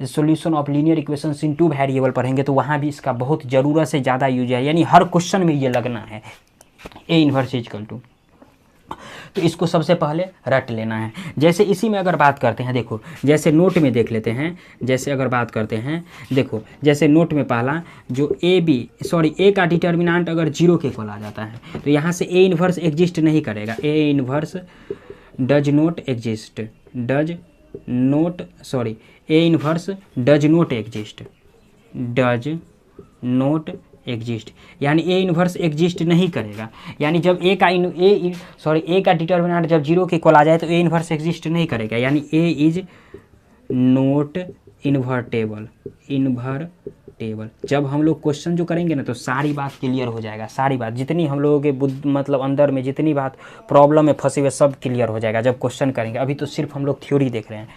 solution of linear equations in 2 variable पढ़ेंगे तो वहाँ भी इसका बहुत ज़रूरत से ज़्यादा यूज है, यानी हर क्वेश्चन में ये लगना है, ए इन्वर्स इजकल टू। तो इसको सबसे पहले रट लेना है। जैसे इसी में अगर बात करते हैं, देखो जैसे नोट में देख लेते हैं, जैसे अगर बात करते हैं, देखो जैसे नोट में पहला जो ए का डिटर्मिनेंट अगर 0 के इक्वल आ जाता है तो यहाँ से ए इन्वर्स एग्जिस्ट नहीं करेगा, A inverse does not exist, A inverse does not exist, यानी ए इन्वर्स एग्जिस्ट नहीं करेगा। यानी जब ए का डिटर्मिनेंट जब 0 के इक्वल आ जाए तो ए इन्वर्स एग्जिस्ट नहीं करेगा, यानी ए इज नॉट इन्वर्टेबल, टेबल। जब हम लोग क्वेश्चन जो करेंगे ना तो सारी बात क्लियर हो जाएगा, सारी बात जितनी हम लोगों के मतलब अंदर में जितनी बात प्रॉब्लम में फंसे हुए सब क्लियर हो जाएगा जब क्वेश्चन करेंगे। अभी तो सिर्फ हम लोग थ्योरी देख रहे हैं।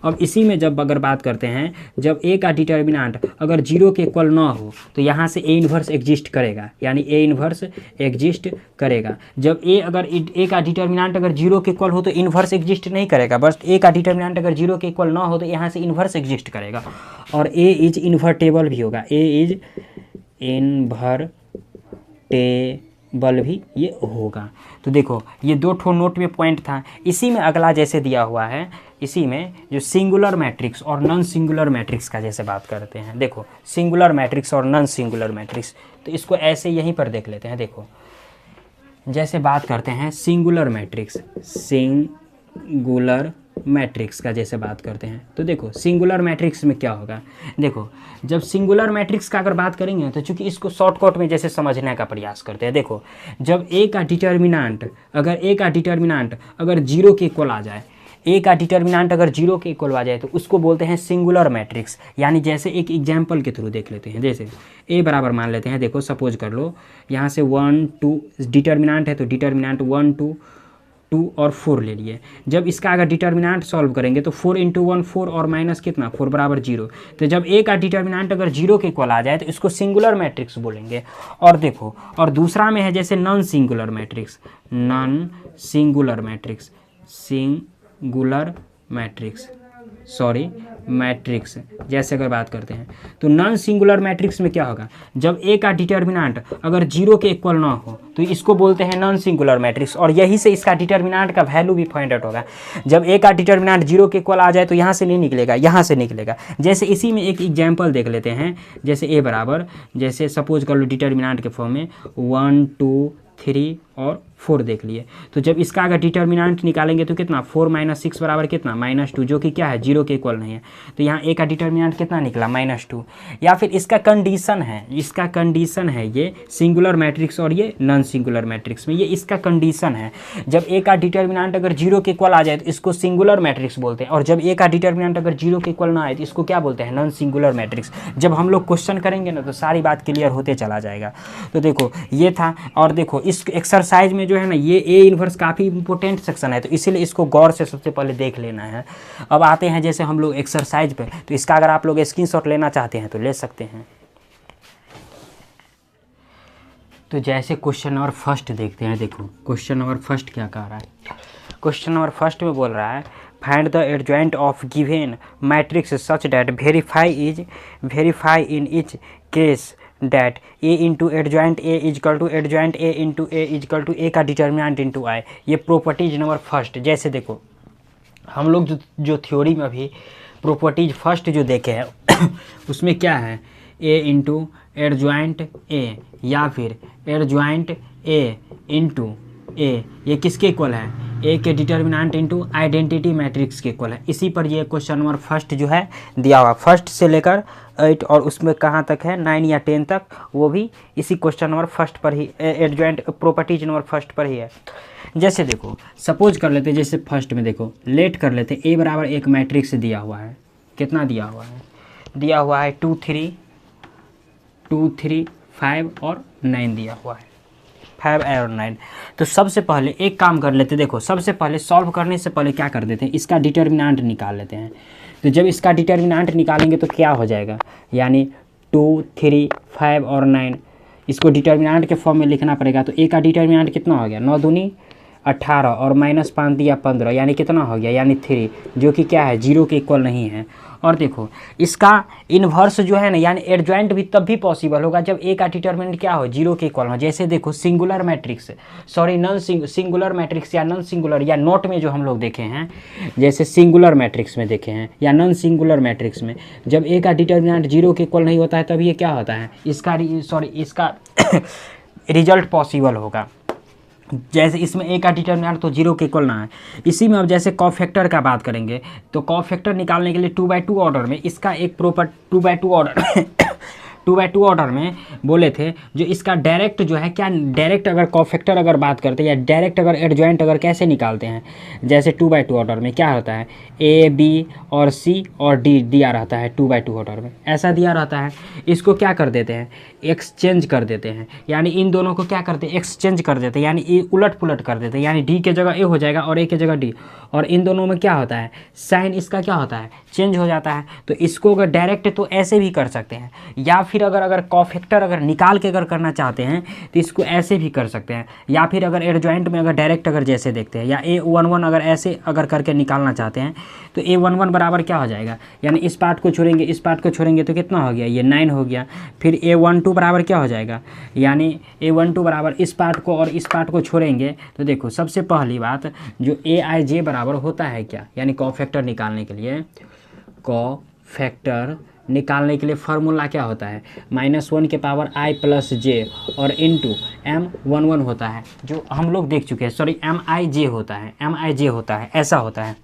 अब इसी में जब अगर बात करते हैं, जब ए का डिटर्मिनेंट अगर 0 के इक्वल ना हो तो यहाँ से ए इन्वर्स एग्जिस्ट करेगा, यानी ए इन्वर्स एग्जिस्ट करेगा। जब ए का डिटर्मिनेंट अगर 0 के इक्वल हो तो इन्वर्स एग्जिस्ट नहीं करेगा, बस ए का डिटर्मिनेंट अगर 0 के इक्वल ना हो तो यहाँ से इन्वर्स एग्जिस्ट करेगा। और ए इज इन्वर्टेबल भी होगा, ए इज इन्वर्टेबल भी ये होगा। तो देखो ये 2 ठो नोट में पॉइंट था। इसी में अगला जैसे दिया हुआ है, इसी में जो सिंगुलर मैट्रिक्स और नॉन सिंगुलर मैट्रिक्स का जैसे बात करते हैं, देखो सिंगुलर मैट्रिक्स और नॉन सिंगुलर मैट्रिक्स, तो इसको ऐसे यहीं पर देख लेते हैं। देखो जैसे बात करते हैं सिंगुलर मैट्रिक्स, सिंगुलर मैट्रिक्स का जैसे बात करते हैं, तो देखो सिंगुलर मैट्रिक्स में क्या होगा। देखो जब सिंगुलर मैट्रिक्स का अगर बात करेंगे तो चूंकि इसको शॉर्टकट में जैसे समझने का प्रयास करते हैं, देखो जब ए का डिटर्मिनेंट अगर 0 के इक्वल आ जाए, ए का डिटर्मिनेंट अगर 0 के इक्वल आ जाए तो उसको बोलते हैं सिंगुलर मैट्रिक्स। यानी जैसे एक एग्जाम्पल के थ्रू देख लेते हैं, जैसे ए बराबर मान लेते हैं, देखो सपोज कर लो यहाँ से 1 2 डिटर्मिनेंट है तो डिटर्मिनेंट 1 2 और 4 ले लिए। जब इसका अगर डिटर्मिनेंट सॉल्व करेंगे तो 4 × 1 4 और माइनस कितना 4 बराबर 0। तो जब ए का डिटर्मिनेंट अगर 0 के इक्वल आ जाए तो इसको सिंगुलर मैट्रिक्स बोलेंगे। और देखो और दूसरा में है जैसे नॉन सिंगुलर मैट्रिक्स, मैट्रिक्स जैसे अगर बात करते हैं तो नॉन सिंगुलर मैट्रिक्स में क्या होगा, जब ए का डिटर्मिनेंट अगर 0 के इक्वल ना हो तो इसको बोलते हैं नॉन सिंगुलर मैट्रिक्स। और यही से इसका डिटर्मिनेंट का वैल्यू भी फाइंड आउट होगा। जब ए का डिटर्मिनेंट 0 के इक्वल आ जाए तो यहाँ से नहीं निकलेगा, यहाँ से निकलेगा। जैसे इसी में एक एग्जाम्पल देख लेते हैं, जैसे ए बराबर जैसे सपोज कर लो डिटर्मिनेंट के फॉर्म में 1 2 3 और 4 देख लिए। तो जब इसका अगर डिटर्मिनेंट निकालेंगे तो कितना 4 - 6 बराबर कितना -2, जो कि क्या है 0 के इक्वल नहीं है। तो यहाँ ए का डिटर्मिनेंट कितना निकला -2। या फिर इसका कंडीशन है ये सिंगुलर मैट्रिक्स और ये नॉन सिंगुलर मैट्रिक्स में, ये इसका कंडीशन है। जब ए का डिटर्मिनेंट अगर 0 के इक्वल आ जाए तो इसको सिंगुलर मैट्रिक्स बोलते हैं, और जब ए का डिटर्मिनेंट अगर 0 के इक्वल ना आए तो इसको क्या बोलते हैं नॉन सिंगुलर मैट्रिक्स। जब हम लोग क्वेश्चन करेंगे ना तो सारी बात क्लियर होते चला जाएगा। तो देखो ये था। और देखो इस एक्सरसाइज में जो है ना ये ए इन्वर्स काफ़ी इंपॉर्टेंट सेक्शन है, तो इसीलिए इसको गौर से सबसे पहले देख लेना है। अब आते हैं जैसे हम लोग एक्सरसाइज पे, तो इसका अगर आप लोग स्क्रीनशॉट लेना चाहते हैं तो ले सकते हैं। तो जैसे क्वेश्चन नंबर फर्स्ट देखते हैं। देखो क्वेश्चन नंबर फर्स्ट क्या कह रहा है, क्वेश्चन नंबर फर्स्ट में बोल रहा है find the adjoint of given matrix such that verify in each case that a into adjoint a is equal to adjoint a into a is equal to a का determinant into आई। ये properties number first. जैसे देखो हम लोग जो theory में अभी properties first जो देखे हैं उसमें क्या है a इंटू एडजॉइंट a या फिर एडजॉइंट a इंटू a, ये किसके इक्वल है ए के डिटर्मिनेंट इंटू आइडेंटिटी मैट्रिक्स के इक्वल है। इसी पर ये क्वेश्चन नंबर फर्स्ट जो है दिया हुआ, फर्स्ट से लेकर 8 और उसमें कहाँ तक है 9 या 10 तक, वो भी इसी क्वेश्चन नंबर फर्स्ट पर ही एडजॉइंट प्रॉपर्टीज नंबर फर्स्ट पर ही है। जैसे देखो सपोज कर लेते, जैसे फर्स्ट में देखो लेट कर लेते ए बराबर एक मैट्रिक्स दिया हुआ है। कितना दिया हुआ है, दिया हुआ है 2 3 5 और 9 दिया हुआ है, 5 और 9। तो सबसे पहले एक काम कर लेते, देखो सबसे पहले सॉल्व करने से पहले क्या कर देते हैं इसका डिटर्मिनेंट निकाल लेते हैं। तो जब इसका डिटर्मिनेंट निकालेंगे तो क्या हो जाएगा, यानी 2 3 5 और 9, इसको डिटर्मिनेंट के फॉर्म में लिखना पड़ेगा। तो ए का डिटर्मिनेंट कितना हो गया 9 दूनी 18 और -5 दिया 15, यानी कितना हो गया यानी 3, जो कि क्या है 0 के इक्वल नहीं है। और देखो इसका इन्वर्स जो है ना यानी एडजॉइंट भी तब भी पॉसिबल होगा जब ए का डिटर्मिनेंट क्या हो 0 के इक्वल हो। जैसे देखो singular matrix non singular matrix या नॉन सिंगुलर या नोट में जो हम लोग देखे हैं, जैसे सिंगुलर मैट्रिक्स में देखे हैं या नॉन सिंगुलर मैट्रिक्स में, जब ए का डिटर्मिनेंट 0 के इक्वल नहीं होता है तब ये क्या होता है इसका रिजल्ट पॉसिबल होगा। जैसे इसमें ए का डिटर्मिनेंट तो 0 के इक्वल ना है। इसी में अब जैसे कॉफैक्टर का बात करेंगे तो कॉफैक्टर निकालने के लिए 2/2 ऑर्डर में इसका एक प्रॉपर 2/2 ऑर्डर 2/2 ऑर्डर में बोले थे, जो इसका डायरेक्ट जो है क्या, डायरेक्ट अगर कॉफैक्टर अगर बात करते हैं या डायरेक्ट अगर एडजॉइंट अगर कैसे निकालते हैं, जैसे 2/2 ऑर्डर में क्या होता है, ए बी और सी और डी दिया रहता है 2/2 ऑर्डर में, ऐसा दिया रहता है। इसको क्या कर देते हैं, एक्सचेंज कर देते हैं, यानी इन दोनों को क्या करते हैं, एक्सचेंज कर देते हैं, यानी उलट पुलट कर देते हैं, यानी डी के जगह ए हो जाएगा और ए के जगह डी, और इन दोनों में क्या होता है, साइन इसका क्या होता है, चेंज हो जाता है। तो इसको अगर डायरेक्ट तो ऐसे भी कर सकते हैं, या फिर अगर कॉफैक्टर अगर निकाल के अगर करना चाहते हैं तो इसको ऐसे भी कर सकते हैं, या फिर अगर एडजॉइंट में अगर डायरेक्ट अगर जैसे देखते हैं, या A11 अगर ऐसे अगर करके निकालना चाहते हैं तो A11 बराबर क्या हो जाएगा, यानी इस पार्ट को छोड़ेंगे इस पार्ट को छोड़ेंगे तो कितना हो गया, ये 9 हो गया। फिर A12 बराबर क्या हो जाएगा, यानी A12 बराबर इस पार्ट को और इस पार्ट को छोड़ेंगे तो देखो सबसे पहली बात जो AIJ बराबर होता है क्या, यानी कॉफैक्टर निकालने के लिए, कॉफैक्टर निकालने के लिए फार्मूला क्या होता है, -1 के पावर i + j और इंटू M11 होता है, जो हम लोग देख चुके हैं, सॉरी MIJ होता है, MIJ होता है, ऐसा होता है।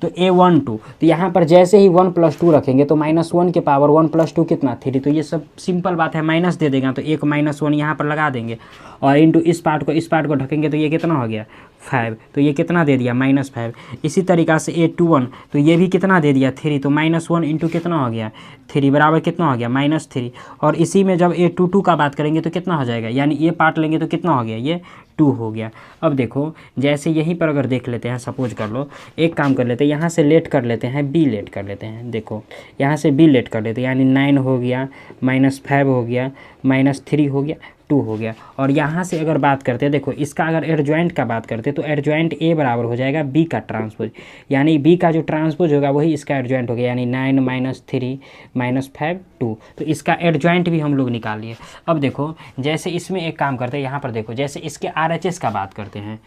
तो A12 तो यहाँ पर जैसे ही 1 + 2 रखेंगे तो -1 के पावर 1 + 2 कितना 3, तो ये सब सिंपल बात है, माइनस दे देगा तो एक -1 यहाँ पर लगा देंगे और इंटू इस पार्ट को ढकेंगे तो ये कितना हो गया 5, तो ये कितना दे दिया -5। इसी तरीक़ा से A21 तो ये भी कितना दे दिया 3, तो -1 इंटू कितना हो गया 3 बराबर कितना हो गया -3। और इसी में जब A22 का बात करेंगे तो कितना हो जाएगा, यानी ये पार्ट लेंगे तो कितना हो गया, ये 2 हो गया। अब देखो जैसे यहीं पर अगर देख लेते हैं, सपोज कर लो एक काम कर लेते हैं, यहाँ से लेट कर लेते हैं B लेट कर लेते हैं, देखो यहाँ से B लेट कर लेते हैं, यानी 9 हो गया, -5 हो गया, -3 हो गया, 2 हो गया। और यहाँ से अगर बात करते हैं, देखो इसका अगर एडजॉइंट का बात करते हैं तो एडजॉइंट A बराबर हो जाएगा B का ट्रांसपोज, यानी B का जो ट्रांसपोज होगा वही इसका एडजॉइंट हो गया, यानी 9 - 3 -5 2, तो इसका एडजॉइंट भी हम लोग निकाल लिए। अब देखो जैसे इसमें एक काम करते हैं, यहाँ पर देखो जैसे इसके RHS का बात करते हैं,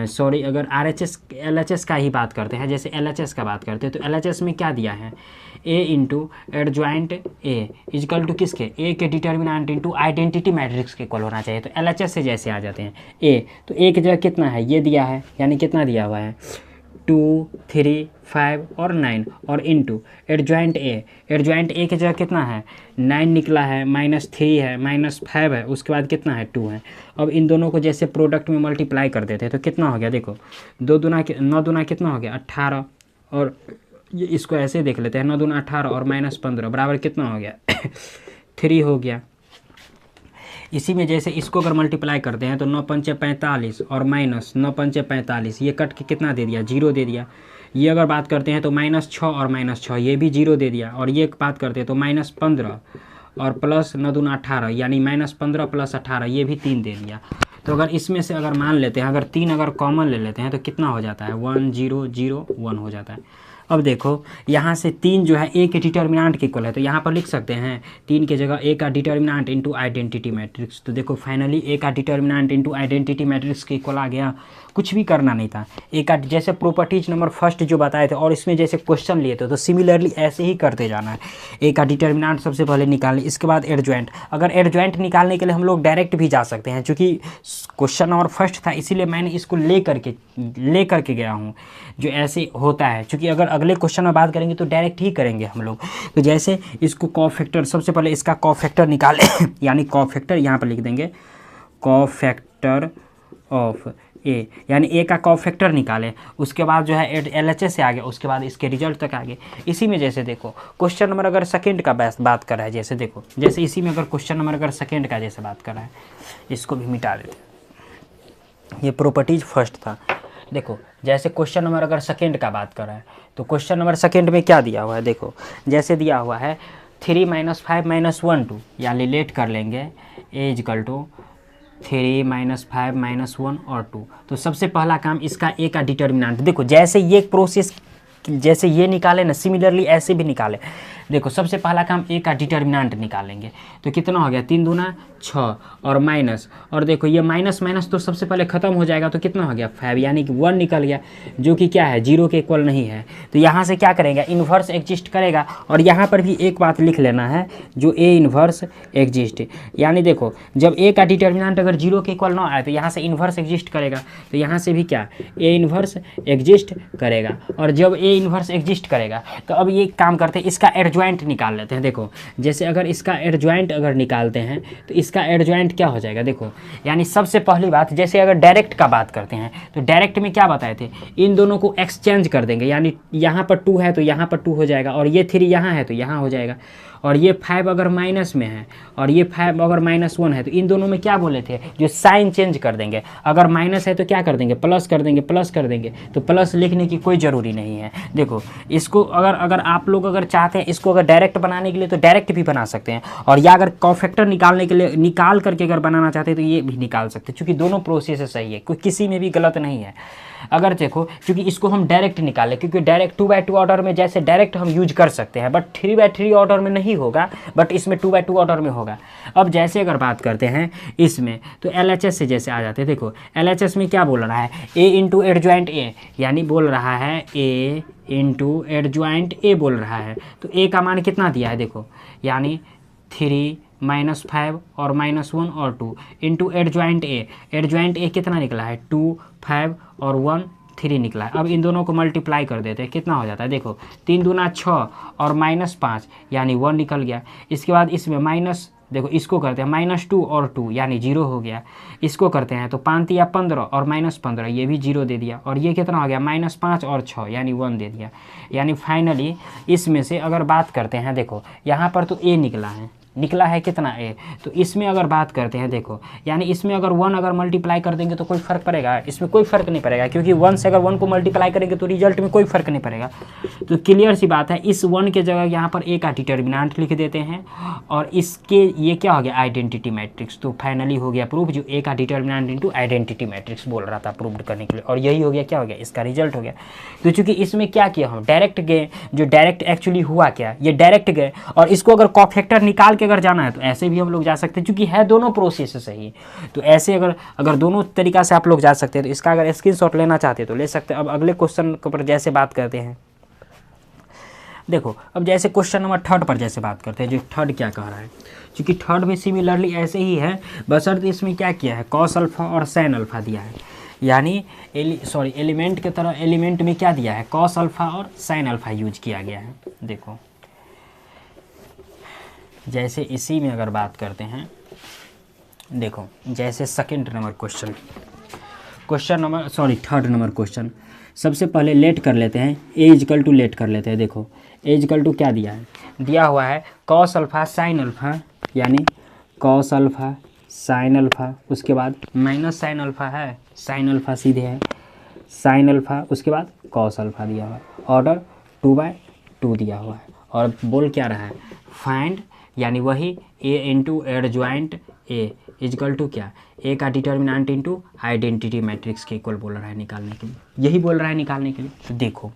सॉरी अगर RHS LHS का ही बात करते हैं, जैसे LHS का बात करते हैं तो LHS में क्या दिया है, A into adjoint A equal to किसके, A के डिटर्मिनेंट इंटू आइडेंटिटी मैट्रिक्स के इक्वल होना चाहिए। तो LHS से जैसे आ जाते हैं A, तो A की जगह कितना है, ये दिया है, यानी कितना दिया हुआ है 2 3 5 और 9 और इंटू एडजॉइंट A की जगह कितना है 9 निकला है, -3 है, -5 है, उसके बाद कितना है 2 है। अब इन दोनों को जैसे प्रोडक्ट में मल्टीप्लाई कर देते हैं तो कितना हो गया, देखो 9 दूना कितना हो गया 18, और ये इसको ऐसे देख लेते हैं 9 दूना 18 और -15 बराबर कितना हो गया 3 हो गया। इसी में जैसे इसको अगर मल्टीप्लाई करते हैं तो 9 × 5 = 45 और -9 × 5 = 45, ये कट के कितना दे दिया 0 दे दिया। ये अगर बात करते हैं तो -6 और -6 ये भी 0 दे दिया। और ये बात करते हैं तो -15 और प्लस 9 दूना 18, यानी -15 + 18 ये भी 3 दे दिया। तो अगर इसमें से अगर मान लेते हैं, अगर 3 अगर कॉमन ले लेते हैं तो कितना हो जाता है 1 0 0 1 हो जाता है। अब देखो यहाँ से 3 जो है A के डिटर्मिनेंट के इक्वल है, तो यहाँ पर लिख सकते हैं 3 के जगह A का डिटर्मिनेंट इंटू आइडेंटिटी मैट्रिक्स। तो देखो फाइनली A का डिटर्मिनेंट इंटू आइडेंटिटी मैट्रिक्स के इक्वल आ गया, कुछ भी करना नहीं था। A का जैसे प्रॉपर्टीज नंबर फर्स्ट जो बताए थे और इसमें जैसे क्वेश्चन लिए थे तो सिमिलरली ऐसे ही करते जाना है। A का डिटर्मिनेंट सबसे पहले निकालें, इसके बाद एडजॉइंट। अगर एडजॉइंट निकालने के लिए हम लोग डायरेक्ट भी जा सकते हैं, चूँकि क्वेश्चन नंबर फर्स्ट था इसीलिए मैंने इसको ले करके गया हूँ, जो ऐसे होता है। चूँकि अगर अगले क्वेश्चन में बात करेंगे तो डायरेक्ट ही करेंगे हम लोग। तो जैसे इसको कॉफैक्टर, सबसे पहले इसका कॉफैक्टर निकाले यानी कॉफैक्टर यहाँ पर लिख देंगे कॉफैक्टर ऑफ A, यानी A का कॉफैक्टर निकाले। उसके बाद जो है LHS से आ गया, उसके बाद इसके रिजल्ट तक आ गए। इसी में जैसे देखो क्वेश्चन नंबर अगर सेकंड का बात कर रहा है, जैसे देखो जैसे इसी में अगर क्वेश्चन नंबर अगर सेकंड का जैसे बात कर रहा है, इसको भी मिटा देते हैं, ये प्रॉपर्टीज फर्स्ट था। देखो जैसे क्वेश्चन नंबर अगर सेकंड का बात कर रहा है तो क्वेश्चन नंबर सेकंड में क्या दिया हुआ है, देखो जैसे दिया हुआ है 3 - 5 - 1 2, यानी लेट कर लेंगे A इजकल टू 3 - 5 - 1 और 2। तो सबसे पहला काम इसका A का डिटर्मिनेंट, देखो जैसे ये प्रोसेस जैसे ये निकाले ना, सिमिलरली ऐसे भी निकाले। देखो सबसे पहला काम A का डिटर्मिनेंट निकालेंगे तो कितना हो गया 3 दूना 6 और माइनस, और देखो ये माइनस तो सबसे पहले ख़त्म हो जाएगा तो कितना हो गया 5, यानी कि 1 निकल गया, जो कि क्या है 0 के इक्वल नहीं है। तो यहाँ से क्या करेंगे इन्वर्स एग्जिस्ट करेगा। और यहाँ पर भी एक बात लिख लेना है, जो A इन्वर्स एग्जिस्ट, यानी देखो जब A का डिटर्मिनेंट अगर 0 के इक्वल ना आए तो यहाँ से इन्वर्स एग्जिस्ट करेगा। तो यहाँ से भी क्या A इन्वर्स एग्जिस्ट करेगा, और जब A इन्वर्स एग्जिस्ट करेगा तो अब ये काम करते हैं इसका एडजॉइंट एडजॉइंट निकाल लेते हैं। देखो जैसे अगर इसका एडजॉइंट अगर निकालते हैं तो इसका एडजॉइंट क्या हो जाएगा, देखो यानी सबसे पहली बात, जैसे अगर डायरेक्ट का बात करते हैं तो डायरेक्ट में क्या बताए थे, इन दोनों को एक्सचेंज कर देंगे, यानी यहाँ पर 2 है तो यहाँ पर 2 हो जाएगा, और ये 3 यहाँ है तो यहाँ हो जाएगा, और ये 5 अगर माइनस में है और ये 5 अगर -1 है तो इन दोनों में क्या बोले थे, जो साइन चेंज कर देंगे, अगर माइनस है तो क्या कर देंगे, प्लस कर देंगे, प्लस कर देंगे, तो प्लस लिखने की कोई ज़रूरी नहीं है। देखो इसको अगर आप लोग अगर चाहते हैं इसको अगर डायरेक्ट बनाने के लिए तो डायरेक्ट भी बना सकते हैं, और या अगर कॉफैक्टर निकालने के लिए निकाल करके अगर बनाना चाहते हैं तो ये भी निकाल सकते हैं, क्योंकि दोनों प्रोसेस सही है, कोई किसी में भी गलत नहीं है। अगर देखो क्योंकि इसको हम डायरेक्ट निकालें, क्योंकि डायरेक्ट 2/2 ऑर्डर में जैसे डायरेक्ट हम यूज कर सकते हैं, बट 3/3 ऑर्डर में नहीं होगा, बट इसमें 2/2 ऑर्डर में होगा। अब जैसे अगर बात करते हैं इसमें तो LHS से जैसे आ जाते हैं, देखो LHS में क्या बोल रहा है, A इंटू एडजॉइंट A, यानी बोल रहा है A इंटू एडजॉइंट A बोल रहा है, तो A का मान कितना दिया है, देखो यानी 3 -5 और -1 और 2 इंटू एडजॉइंट A कितना निकला है, 2 5 और 1 3 निकला है। अब इन दोनों को मल्टीप्लाई कर देते हैं, कितना हो जाता है, देखो 3 दूना 6 और -5 यानी 1 निकल गया। इसके बाद इसमें माइनस, देखो इसको करते हैं -2 और 2 यानी 0 हो गया। इसको करते हैं तो 5 या 15 और -15 ये भी 0 दे दिया, और ये कितना हो गया -5 और 6 यानी 1 दे दिया। यानी फाइनली इसमें से अगर बात करते हैं, देखो यहाँ पर तो A निकला है कितना A, तो इसमें अगर बात करते हैं देखो, यानी इसमें अगर 1 अगर मल्टीप्लाई कर देंगे तो कोई फ़र्क पड़ेगा, इसमें कोई फ़र्क नहीं पड़ेगा, क्योंकि 1 से अगर 1 को मल्टीप्लाई करेंगे तो रिजल्ट में कोई फ़र्क नहीं पड़ेगा। तो क्लियर सी बात है, इस 1 के जगह यहाँ पर A का डिटर्मिनेंट लिख देते हैं, और इसके ये क्या हो गया, आइडेंटिटी मैट्रिक्स। तो फाइनली हो गया प्रूफ, जो A का डिटर्मिनेंट इंटू आइडेंटिटी मैट्रिक्स बोल रहा था प्रूव करने के लिए, और यही हो गया, क्या हो गया, इसका रिजल्ट हो गया। तो चूँकि इसमें क्या किया हम डायरेक्ट गए, जो डायरेक्ट एक्चुअली हुआ क्या, ये डायरेक्ट गए, और इसको अगर कॉफैक्टर निकाल के अगर जाना है तो ऐसे भी हम लोग जा सकते हैं, क्योंकि है दोनों प्रोसेस सही। तो ऐसे अगर दोनों तरीका से आप लोग जा सकते हैं, तो इसका अगर स्क्रीनशॉट लेना चाहते हैं तो ले सकते हैं। अब अगले क्वेश्चन के ऊपर जैसे बात करते हैं, देखो अब जैसे क्वेश्चन नंबर 3 पर जैसे बात करते हैं, जो 3 क्या कह रहा है, क्योंकि 3 में सिमिलरली ऐसे ही है, बशर्ते इसमें क्या किया है, कॉस अल्फा और साइन अल्फा दिया है, यानी एलिमेंट के तरह एलिमेंट में क्या दिया है, कॉस अल्फा और साइन अल्फा यूज किया गया है। देखो जैसे इसी में अगर बात करते हैं, देखो जैसे थर्ड नंबर क्वेश्चन, सबसे पहले लेट कर लेते हैं, A इजकल टू लेट कर लेते हैं। देखो A इजकल टू क्या दिया है, दिया हुआ है कॉस अल्फा साइन अल्फा, यानी कॉस अल्फा साइन अल्फा, उसके बाद माइनस साइन अल्फा है, साइन अल्फा सीधे है, साइन अल्फा, उसके बाद कॉस अल्फा दिया हुआ है, ऑर्डर 2/2 दिया हुआ है, और बोल क्या रहा है, फाइंड, यानी वही A into adjoint A equal to क्या, A का डिटर्मिनेंट इंटू आइडेंटिटी मैट्रिक्स के इक्वल बोल रहा है निकालने के लिए, यही बोल रहा है निकालने के लिए। तो देखो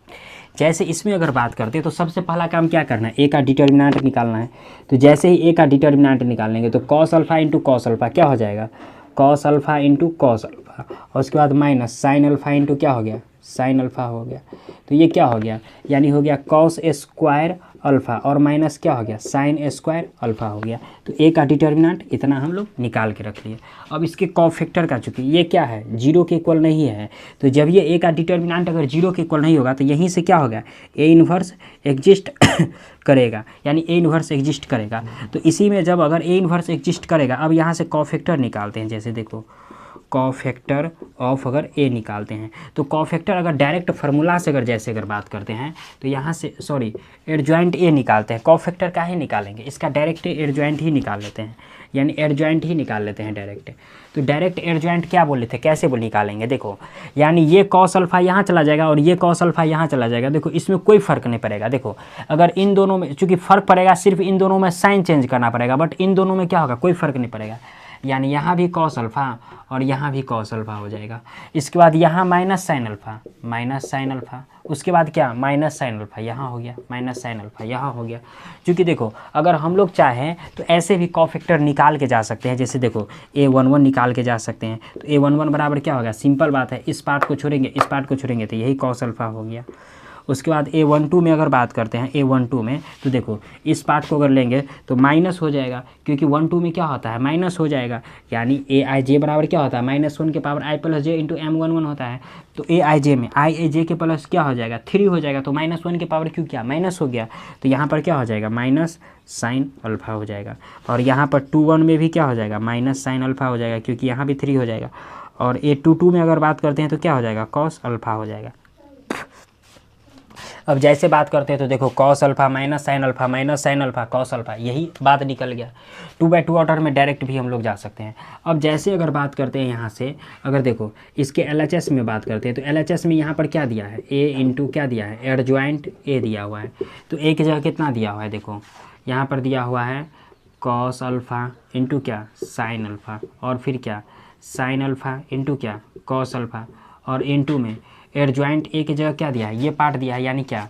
जैसे इसमें अगर बात करते हैं तो सबसे पहला काम क्या करना है, A का डिटर्मिनेंट निकालना है। तो जैसे ही A का डिटर्मिनेंट निकालेंगे तो cos alpha into cos alpha क्या हो जाएगा, cos alpha into cos alpha, और उसके बाद माइनस साइन अल्फा इंटू क्या हो गया, साइन अल्फा हो गया। तो ये क्या हो गया, यानी हो गया कॉस स्क्वायर अल्फा और माइनस क्या हो गया, साइन स्क्वायर अल्फा हो गया। तो A का डिटर्मिनेंट इतना हम लोग निकाल के रख लिए। अब इसके कॉफैक्टर का, चूँकि ये क्या है, 0 के इक्वल नहीं है, तो जब ये A का डिटर्मिनेंट अगर 0 के इक्वल नहीं होगा तो यहीं से क्या होगा, A इन्वर्स एग्जिस्ट करेगा, यानी A इन्वर्स एग्जिस्ट करेगा। तो इसी में जब अगर A इन्वर्स एग्जिस्ट करेगा, अब यहाँ से कॉफैक्टर निकालते हैं, जैसे देखो कॉफैक्टर ऑफ अगर A निकालते हैं, तो कॉफैक्टर अगर डायरेक्ट फार्मूला से अगर बात करते हैं तो यहाँ से एडजॉइंट A निकालते हैं, कॉफैक्टर का ही निकालेंगे, इसका डायरेक्ट एडजॉइंट ही निकाल लेते हैं, यानी एडजॉइंट ही निकाल लेते हैं डायरेक्ट। तो डायरेक्ट एडजॉइंट क्या बोले थे, कैसे निकालेंगे, देखो यानी ये कॉस अल्फा यहाँ चला जाएगा और ये कॉस अल्फा यहाँ चला जाएगा। देखो इसमें कोई फ़र्क नहीं पड़ेगा। देखो अगर इन दोनों में, चूँकि फ़र्क पड़ेगा सिर्फ इन दोनों में साइन चेंज करना पड़ेगा, बट इन दोनों में क्या होगा, कोई फ़र्क नहीं पड़ेगा, यानी यहाँ भी कॉस अल्फा और यहाँ भी कॉस अल्फा हो जाएगा। इसके बाद यहाँ माइनस साइन अल्फा, उसके बाद क्या, माइनस साइन अल्फा यहाँ हो गया, माइनस साइन अल्फा यहाँ हो गया। क्योंकि देखो अगर हम लोग चाहें तो ऐसे भी कॉफैक्टर निकाल के जा सकते हैं, जैसे देखो A11 निकाल के जा सकते हैं। तो A11 बराबर क्या होगा, सिंपल बात है, इस पार्ट को छोड़ेंगे इस पार्ट को छोड़ेंगे तो यही कॉस अल्फा हो गया। उसके बाद A12 में अगर बात करते हैं A12 में, तो देखो इस पार्ट को अगर लेंगे तो माइनस हो जाएगा, क्योंकि 12 में क्या होता है माइनस हो जाएगा, यानी AIJ बराबर क्या होता है -1 के power I plus J into M11 होता है। तो AIJ में IAJ के प्लस क्या हो जाएगा 3 हो जाएगा, तो -1 के पावर क्यों क्या माइनस हो गया, तो यहाँ पर क्या हो जाएगा माइनस साइन अल्फ़ा हो जाएगा। और यहाँ पर 21 में भी क्या हो जाएगा माइनस साइन अल्फ़ा हो जाएगा, क्योंकि यहाँ भी 3 हो जाएगा। और A22 में अगर बात करते हैं तो क्या हो जाएगा कॉस अल्फ़ा हो जाएगा। अब जैसे बात करते हैं तो देखो cos alpha minus sine alpha minus sine alpha cos alpha, यही बात निकल गया। 2/2 ऑर्डर में डायरेक्ट भी हम लोग जा सकते हैं। अब जैसे अगर बात करते हैं यहाँ से, अगर देखो इसके LHS में बात करते हैं तो LHS में यहाँ पर क्या दिया है A इंटू क्या दिया है एडजॉइंट A दिया हुआ है। तो A की जगह कितना दिया हुआ है, देखो यहाँ पर दिया हुआ है कॉस अल्फ़ा इंटू क्या साइन अल्फ़ा, और फिर क्या साइन अल्फ़ा इंटू क्या कॉस अल्फ़ा, और इंटू में एडजॉइंट A की जगह क्या दिया है ये पार्ट दिया है, यानी क्या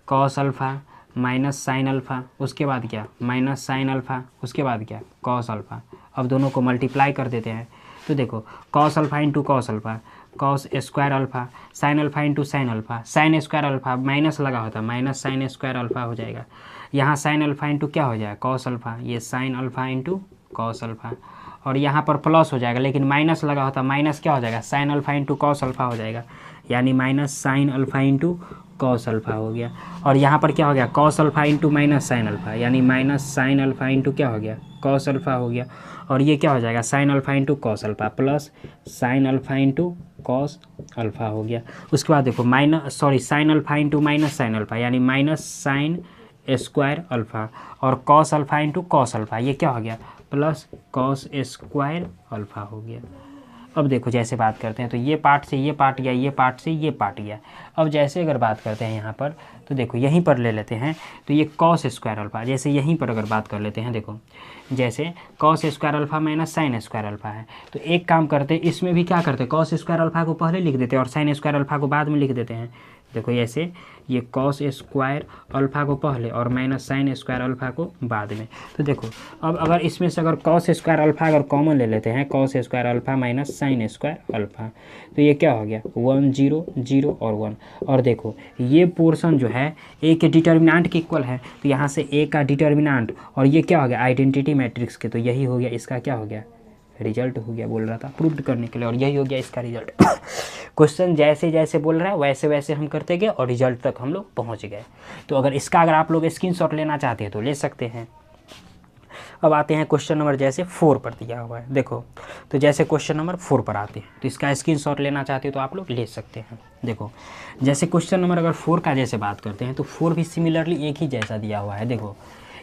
cos alpha minus sine alpha, उसके बाद क्या माइनस साइन अल्फ़ा, उसके बाद क्या कॉस अल्फ़ा। अब दोनों को मल्टीप्लाई कर देते हैं तो देखो cos alpha into cos alpha cos square alpha, sine alpha into sine alpha sine square alpha, minus लगा होता है माइनस साइन स्क्वायर अल्फ़ा हो जाएगा। यहाँ साइन अल्फ़ा इंटू क्या हो जाएगा कॉस अल्फ़ा, ये sine alpha into cos alpha, और यहाँ पर प्लस हो जाएगा लेकिन माइनस लगा होता माइनस क्या हो जाएगा sine alpha into cos alpha हो जाएगा, यानी minus sine alpha into cos alpha हो गया। और यहाँ पर क्या हो गया cos alpha into minus sine alpha, यानी माइनस साइन अल्फ़ा इंटू क्या हो गया कॉस अल्फ़ा हो गया। और ये क्या हो जाएगा sine alpha into cos alpha plus sine alpha into cos alpha हो गया। उसके बाद देखो sine alpha into minus sine alpha, यानी माइनस साइन स्क्वायर अल्फ़ा, और cos alpha into cos alpha, ये क्या हो गया प्लस कॉस स्क्वायर अल्फ़ा हो गया। अब देखो जैसे बात करते हैं तो ये पार्ट से ये पार्ट गया, ये पार्ट से ये पार्ट गया। अब जैसे अगर बात करते हैं यहाँ पर तो देखो यहीं पर ले लेते हैं तो ये कॉस स्क्वायर अल्फ़ा, जैसे यहीं पर अगर बात कर लेते हैं देखो जैसे cos square alpha minus sine square alpha है, तो एक काम करते इसमें भी क्या करते कॉस स्क्वायर अल्फ़ा को पहले लिख देते हैं और साइन स्क्वायर अल्फ़ा को बाद में लिख देते हैं। देखो ऐसे ये कॉस स्क्वायर अल्फ़ा को पहले और माइनस साइन स्क्वायर अल्फ़ा को बाद में। तो देखो अब अगर इसमें से अगर कॉस स्क्वायर अल्फ़ा अगर कॉमन ले लेते हैं cos square alpha minus sine square alpha, तो ये क्या हो गया 1 0 0 और 1। और देखो ये पोर्शन जो है ए के डिटर्मिनेंट के इक्वल है, तो यहाँ से ए का डिटर्मिनेंट और ये क्या हो गया आइडेंटिटी मैट्रिक्स के, तो यही हो गया इसका क्या हो गया रिजल्ट हो गया, बोल रहा था प्रूव करने के लिए, और यही हो गया इसका रिजल्ट। क्वेश्चन जैसे जैसे बोल रहा है वैसे वैसे हम करते गए और रिजल्ट तक हम लोग पहुंच गए। तो अगर आप लोग स्क्रीनशॉट लेना चाहते हैं तो ले सकते हैं। अब आते हैं क्वेश्चन नंबर जैसे 4 पर दिया हुआ है, देखो तो जैसे क्वेश्चन नंबर 4 पर आते हैं तो इसका स्क्रीनशॉट लेना चाहते हो तो आप लोग ले सकते हैं। देखो जैसे क्वेश्चन नंबर अगर 4 का जैसे बात करते हैं तो 4 भी सिमिलरली एक ही जैसा दिया हुआ है। देखो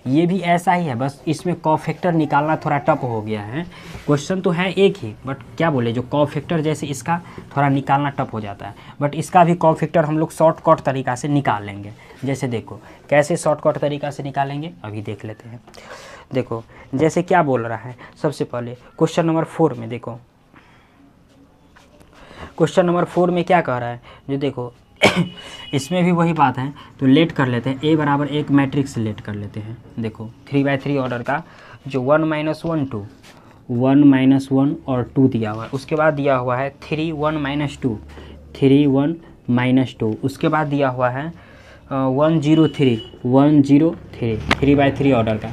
ये भी ऐसा ही है, बस इसमें कॉफैक्टर निकालना थोड़ा टफ हो गया है। क्वेश्चन तो है एक ही, बट क्या बोले जो कॉफैक्टर जैसे इसका थोड़ा निकालना टफ हो जाता है, बट इसका भी कॉफैक्टर हम लोग शॉर्टकट तरीक़ा से निकाल लेंगे। जैसे देखो कैसे शॉर्टकट तरीक़ा से निकालेंगे अभी देख लेते हैं। देखो जैसे क्या बोल रहा है, सबसे पहले क्वेश्चन नंबर 4 में देखो क्वेश्चन नंबर 4 में क्या कह रहा है, जो देखो इसमें भी वही बात है, तो लेट कर लेते हैं। ए बराबर एक मैट्रिक्स लेट कर लेते हैं। देखो 3/3 ऑर्डर का जो 1 - 1 2 1 - 1 और 2 दिया हुआ है, उसके बाद दिया हुआ है 3 1 - 2 3 1 - 2, उसके बाद दिया हुआ है 1 0 3 1 0 3 3/3 ऑर्डर का,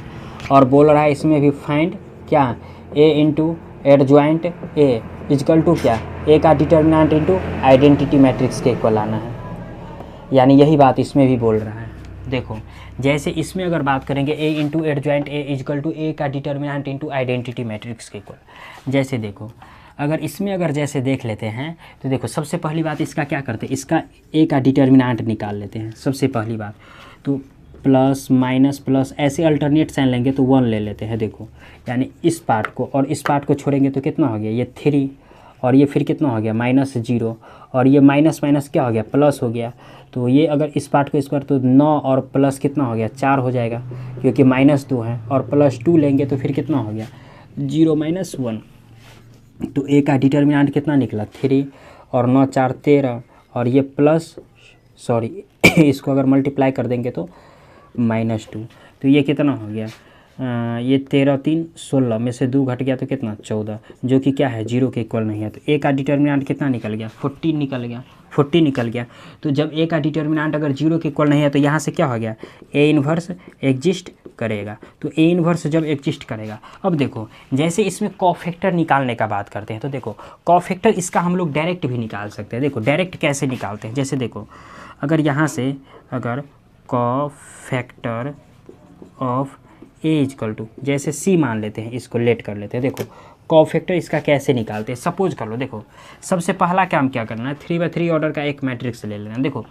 और बोल रहा है इसमें भी फाइंड क्या A into adjoint A is equal to क्या ए का डिटर्मिनेंट इंटू आइडेंटिटी मैट्रिक्स के इक्वल आना है, यानी यही बात इसमें भी बोल रहा है। देखो जैसे इसमें अगर बात करेंगे A into adjoint A is equal to A का डिटर्मिनेंट इंटू आइडेंटिटी मैट्रिक्स के इक्वल। जैसे देखो अगर इसमें अगर जैसे देख लेते हैं तो देखो सबसे पहली बात इसका क्या करते हैं, इसका ए का डिटर्मिनेंट निकाल लेते हैं सबसे पहली बात। तो प्लस माइनस प्लस ऐसे अल्टरनेट साइन लेंगे तो 1 ले लेते हैं। देखो यानी इस पार्ट को और इस पार्ट को छोड़ेंगे तो कितना हो गया ये 3, और ये फिर कितना हो गया -0, और ये माइनस माइनस क्या हो गया प्लस हो गया। तो ये अगर इस पार्ट को स्क्वायर तो 9 और प्लस कितना हो गया 4 हो जाएगा, क्योंकि -2 है, और +2 लेंगे तो फिर कितना हो गया 0 - 1। तो ए का डिटर्मिनेंट कितना निकला 3, और 9 4 13, और ये प्लस इसको अगर मल्टीप्लाई कर देंगे तो -2, तो ये कितना हो गया ये 13 3 16 में से 2 घट गया तो कितना 14, जो कि क्या है 0 के इक्वल नहीं है। तो ए का डिटर्मिनेंट कितना निकल गया 14 निकल गया। 40 निकल गया। तो जब ए का डिटर्मिनेंट अगर 0 के इक्वल नहीं है तो यहाँ से क्या हो गया, ए इन्वर्स एग्जिस्ट करेगा। तो ए इन्वर्स जब एग्जिस्ट करेगा, अब देखो जैसे इसमें कॉफैक्टर निकालने का बात करते हैं तो देखो कॉफैक्टर इसका हम लोग डायरेक्ट भी निकाल सकते हैं। देखो डायरेक्ट कैसे निकालते हैं, जैसे देखो अगर यहाँ से अगर cofactor of A is equal to, जैसे सी मान लेते हैं, इसको लेट कर लेते हैं। देखो कॉफैक्टर इसका कैसे निकालते हैं, सपोज कर लो। देखो सबसे पहला काम क्या करना है, 3/3 ऑर्डर का एक मैट्रिक्स ले लेना। देखो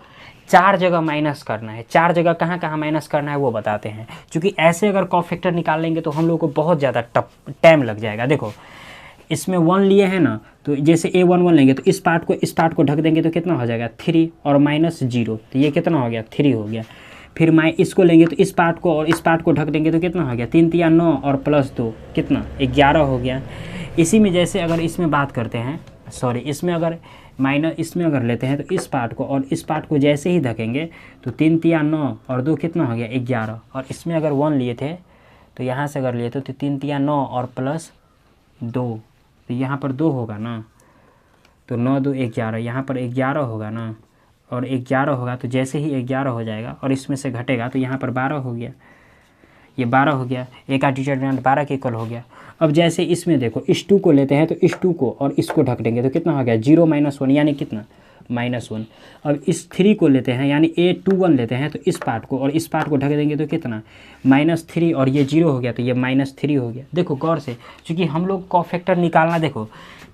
4 जगह माइनस करना है, 4 जगह कहाँ कहाँ माइनस करना है वो बताते हैं, क्योंकि ऐसे अगर कॉफैक्टर निकाल लेंगे तो हम लोग को बहुत ज़्यादा टाइम लग जाएगा। देखो इसमें 1 लिए हैं ना, तो जैसे A11 लेंगे तो इस पार्ट को ढक देंगे तो कितना हो जाएगा 3 और -0, तो ये कितना हो गया 3 हो गया। फिर इसको लेंगे तो इस पार्ट को और इस पार्ट को ढक देंगे तो कितना हो गया 3 3 9 और +2 कितना 11 हो गया। इसी में जैसे अगर इसमें बात करते हैं, सॉरी इसमें अगर लेते हैं तो इस पार्ट को और इस पार्ट को जैसे ही ढकेंगे तो 3 3 9 और 2 कितना हो गया 11। और इसमें अगर 1 लिए थे तो यहाँ से अगर लिए थे तो 3 3 9 और +2, तो यहाँ पर 2 होगा ना, तो 9 2 11, यहाँ पर 11 होगा ना, और 11 होगा तो जैसे ही 11 हो जाएगा और इसमें से घटेगा तो यहाँ पर 12 हो गया, ये 12 हो गया, एक का डिटर्मिनेंट 12 के इक्वल हो गया। अब जैसे इसमें देखो इस 2 को लेते हैं तो इस 2 को और इसको ढक देंगे तो कितना हो गया 0 -1 यानी कितना -1। अब इस 3 को लेते हैं यानी A21 लेते हैं तो इस पार्ट को और इस पार्ट को ढक देंगे तो कितना -3 और ये 0 हो गया तो ये -3 हो गया। देखो गौर से, क्योंकि हम लोग कॉफैक्टर निकालना, देखो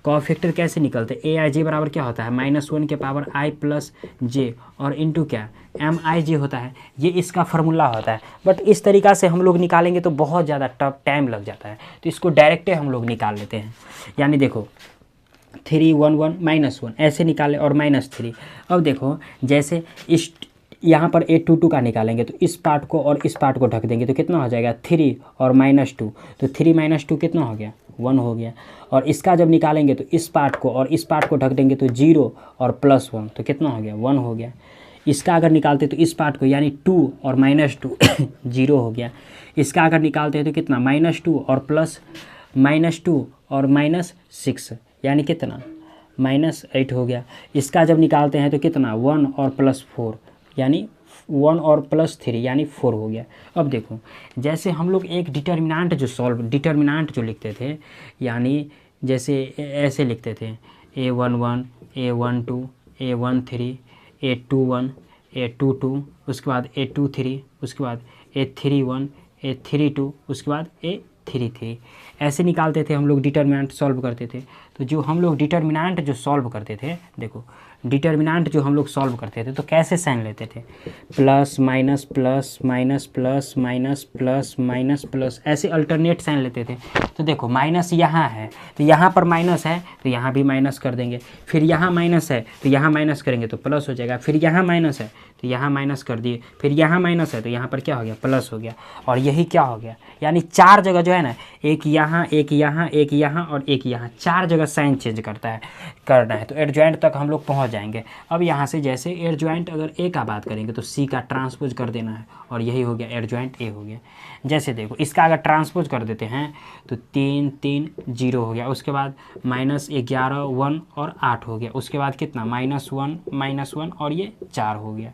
कॉफैक्टर कैसे निकलते हैं, AIJ बराबर क्या होता है -1 के पावर I + J और इंटू क्या MIJ होता है, ये इसका फार्मूला होता है। बट इस तरीक़ा से हम लोग निकालेंगे तो बहुत ज़्यादा टाइम लग जाता है, तो इसको डायरेक्ट हम लोग निकाल लेते हैं। यानी देखो 3 1 1 -1 ऐसे निकाले और -3। अब देखो जैसे इस यहाँ पर A22 का निकालेंगे तो इस पार्ट को और इस पार्ट को ढक देंगे तो कितना हो जाएगा 3 और -2, तो 3 - 2 कितना हो गया 1 हो गया। और इसका जब निकालेंगे तो इस पार्ट को और इस पार्ट को ढक देंगे तो 0 और +1, तो कितना हो गया 1 हो गया। इसका अगर निकालते तो इस पार्ट को यानी 2 और -2 0 हो गया। इसका अगर निकालते हैं तो कितना -2 और -2 और -6 यानी कितना -8 हो गया। इसका जब निकालते हैं तो कितना 1 और +4 यानी 1 और +3 यानी 4 हो गया। अब देखो जैसे हम लोग एक डिटर्मिनेंट जो लिखते थे, यानी जैसे ऐसे लिखते थे A11 A12 A13 A21 A22, उसके बाद A23, उसके बाद A31 A32, उसके बाद A33, ऐसे निकालते थे हम लोग, डिटर्मिनेंट सॉल्व करते थे। तो जो हम लोग डिटर्मिनेंट जो सॉल्व करते थे, देखो डिटर्मिनेंट जो हम लोग सॉल्व करते थे तो कैसे साइन लेते थे, plus minus plus minus plus minus plus minus plus, ऐसे अल्टरनेट साइन लेते थे। तो देखो माइनस यहाँ है तो यहाँ पर माइनस है तो यहाँ भी माइनस कर देंगे, फिर यहाँ माइनस है तो यहाँ माइनस करेंगे तो प्लस हो जाएगा, फिर यहाँ माइनस है तो यहाँ माइनस कर दिए, फिर यहाँ माइनस है तो यहाँ पर क्या हो गया प्लस हो गया। और यही क्या हो गया, यानी 4 जगह जो है ना, एक यहाँ एक यहाँ एक यहाँ और एक यहाँ, 4 जगह साइन चेंज करना है तो एडजॉइंट तक हम लोग पहुँच जाएंगे। अब यहाँ से जैसे एडजॉइंट अगर ए का बात करेंगे तो सी का ट्रांसपोज कर देना है और यही हो गया एडजॉइंट ए हो गया। जैसे देखो इसका अगर ट्रांसपोज कर देते हैं तो 3 3 0 हो गया, उसके बाद -11 1 और 8 हो गया, उसके बाद कितना -1 और ये 4 हो गया।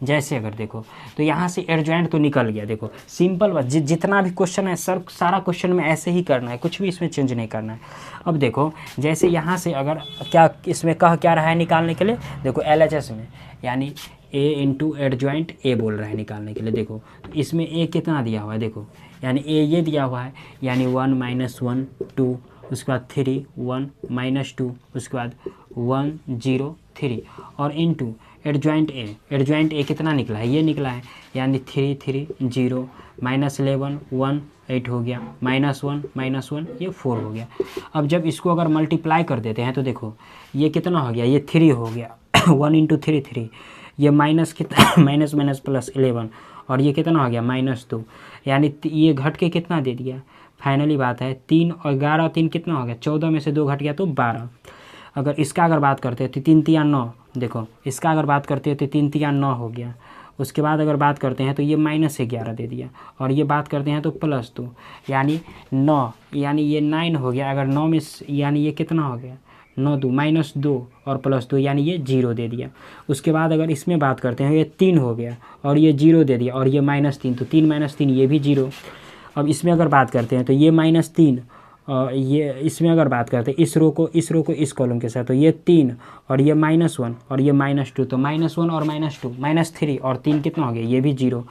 जैसे अगर देखो तो यहाँ से एडजॉइंट तो निकल गया। देखो सिंपल बात, जितना भी क्वेश्चन है सर सारा क्वेश्चन में ऐसे ही करना है, कुछ भी इसमें चेंज नहीं करना है। अब देखो जैसे यहाँ से अगर क्या इसमें कह क्या रहा है निकालने के लिए, देखो LHS में यानी A इंटू एडजॉइंट ए बोल रहा है निकालने के लिए। देखो तो इसमें A कितना दिया हुआ है, देखो यानी A ये दिया हुआ है यानी 1 -1 2, उसके बाद 3 1 -2, उसके बाद 1 0 3 और इनटू एडजॉइंट ए कितना निकला है, ये निकला है यानी 3 3 0 -11 1 8 हो गया, -1 ये 4 हो गया। अब जब इसको अगर मल्टीप्लाई कर देते हैं तो देखो ये कितना हो गया, ये 3 हो गया 1 × 3 3, ये माइनस कितना माइनस +11 और ये कितना हो गया -2, यानी ये घट के कितना दे दिया, फाइनली बात है 3 और 11 3 कितना हो गया 14 में से 2 घट गया तो 12। अगर इसका अगर बात करते हैं तो 3 3 9, देखो इसका अगर बात करते हैं तो 3 3 9 हो गया। उसके बाद अगर बात करते हैं तो ये -11 दे दिया और ये बात करते हैं तो +2 यानी 9, यानी ये 9 हो गया। अगर 9 में यानी ये कितना हो गया 9 2 -2 और +2 यानी ये 0 दे दिया। उसके बाद अगर इसमें बात करते हैं ये 3 हो गया और ये 0 दे दिया और ये -3, तो 3 - 3 ये भी 0। अब इसमें अगर बात करते हैं तो ये -3 और ये इसमें अगर बात करते हैं इस रो को इस कॉलम के साथ, तो ये 3 और ये -1 और ये -2, तो -1 और -2 -3 और 3 कितना हो गया, ये भी 0।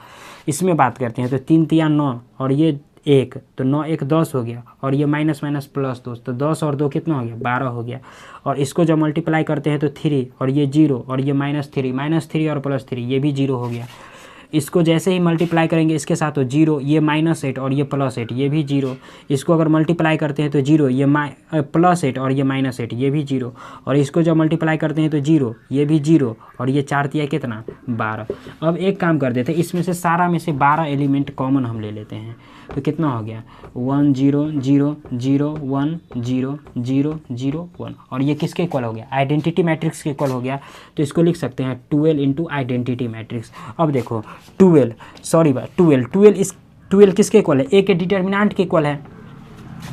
इसमें बात करते हैं तो 3 3 9 और ये 1, तो 9 1 10 हो गया और ये माइनस +2, तो 10 और 2 कितना हो गया, 12 हो गया। और इसको जब मल्टीप्लाई करते हैं तो 3 और ये 0 और ये -3 और +3 ये भी 0 हो गया। इसको जैसे ही मल्टीप्लाई करेंगे इसके साथ तो 0, ये -8 और ये +8 ये भी 0। इसको अगर मल्टीप्लाई करते हैं तो 0, ये +8 और ये -8 ये भी 0। और इसको जब मल्टीप्लाई करते हैं तो 0, ये भी 0 और ये 4 तिया कितना, 12। अब एक काम कर देते हैं, इसमें से सारा में से 12 एलिमेंट कॉमन हम ले लेते हैं, तो कितना हो गया 1 0 0 0 1 0 0 0 1। और ये किसके इक्वल हो गया, आइडेंटिटी मैट्रिक्स के इक्वल हो गया। तो इसको लिख सकते हैं 12 इंटू आइडेंटिटी मैट्रिक्स। अब देखो 12 किसके इक्वल है, ए के डिटर्मिनेंट के इक्वल है।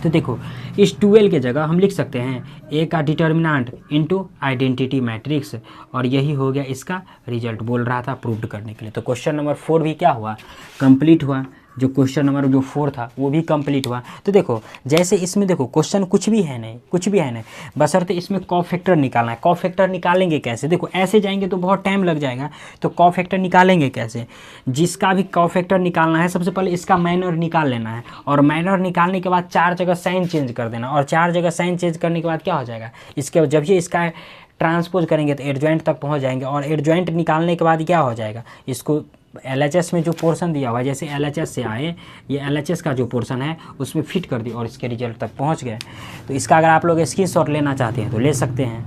तो देखो इस 12 के जगह हम लिख सकते हैं ए का डिटर्मिनेंट इंटू आइडेंटिटी मैट्रिक्स, और यही हो गया इसका रिजल्ट। बोल रहा था प्रूव्ड करने के लिए। तो क्वेश्चन नंबर 4 भी क्या हुआ, कंप्लीट हुआ। जो क्वेश्चन नंबर जो 4 था वो भी कंप्लीट हुआ। तो देखो जैसे इसमें देखो क्वेश्चन कुछ भी है नहीं, बशर्ते इसमें कॉफैक्टर निकालना है। कॉफैक्टर निकालेंगे कैसे, देखो ऐसे जाएंगे तो बहुत टाइम लग जाएगा, तो कॉफैक्टर निकालेंगे कैसे। जिसका भी कॉफैक्टर निकालना है सबसे पहले इसका माइनर निकाल लेना है, और माइनर निकालने के बाद 4 जगह साइन चेंज कर देना, और 4 जगह साइन चेंज करने के बाद क्या हो जाएगा, इसके जब ये इसका ट्रांसपोज करेंगे तो एडजॉइंट तक पहुँच जाएंगे, और एडजॉइंट निकालने के बाद क्या हो जाएगा, इसको LHS में जो पोर्शन दिया हुआ है, जैसे LHS से आए, ये LHS का जो पोर्शन है उसमें फिट कर दी और इसके रिजल्ट तक पहुंच गए। तो इसका अगर आप लोग स्क्रीनशॉट लेना चाहते हैं तो ले सकते हैं।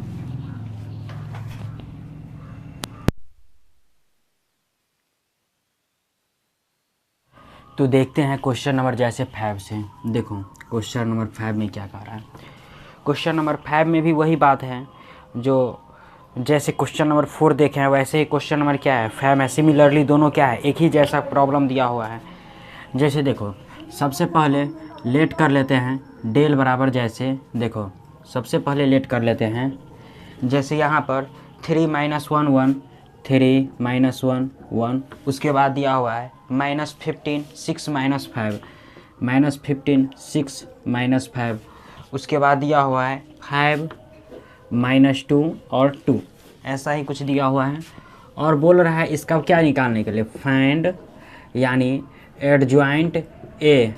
तो देखते हैं क्वेश्चन नंबर जैसे 5 से। देखो क्वेश्चन नंबर 5 में क्या कह रहा है। क्वेश्चन नंबर 5 में भी वही बात है जो जैसे क्वेश्चन नंबर 4 देखे हैं, वैसे ही क्वेश्चन नंबर क्या है 5 में सिमिलरली दोनों क्या है, एक ही जैसा प्रॉब्लम दिया हुआ है। जैसे देखो सबसे पहले लेट कर लेते हैं डेल बराबर, जैसे देखो सबसे पहले लेट कर लेते हैं, जैसे यहाँ पर 3 - 1 1 3 - 1 1, उसके बाद दिया हुआ है -15 6 - 5 -15 6 - 5, उसके बाद दिया हुआ है 5 -2 और 2, ऐसा ही कुछ दिया हुआ है। और बोल रहा है इसका क्या निकालने के लिए, फाइंड यानी एडजॉइंट ए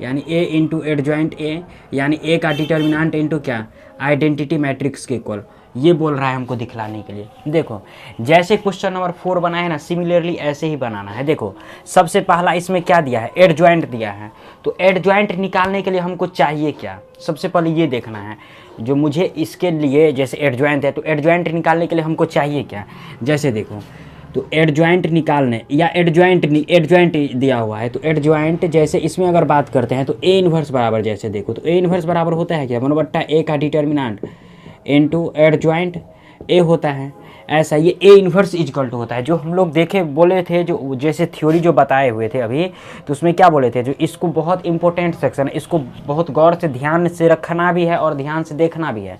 यानी ए इंटू एडजॉइंट ए, यानी ए का डिटर्मिनेंट इंटू क्या, आइडेंटिटी मैट्रिक्स के इक्वल। ये बोल रहा है हमको दिखलाने के लिए। देखो जैसे क्वेश्चन नंबर 4 बना है ना, सिमिलरली ऐसे ही बनाना है। देखो सबसे पहला इसमें क्या दिया है, एडजॉइंट दिया है। तो एडजॉइंट निकालने के लिए हमको चाहिए क्या, सबसे पहले ये देखना है। जो मुझे इसके लिए जैसे एडजॉइंट है, तो एडजॉइंट निकालने के लिए हमको चाहिए क्या, जैसे देखो तो एडजॉइंट निकालने या एडजॉइंट दिया हुआ है, तो एडजॉइंट जैसे इसमें अगर बात करते हैं तो ए इन्वर्स बराबर, जैसे देखो तो ए इन्वर्स बराबर होता है क्या, 1/, ए का डिटर्मिनेंट इनटू एडजॉइंट ए होता है। ऐसा ये ए इन्वर्स इक्वल टू होता है, जो हम लोग देखे बोले थे, जो जैसे थ्योरी जो बताए हुए थे अभी, तो उसमें क्या बोले थे, जो इसको बहुत इंपॉर्टेंट सेक्शन है, इसको बहुत गौर से ध्यान से रखना भी है और ध्यान से देखना भी है।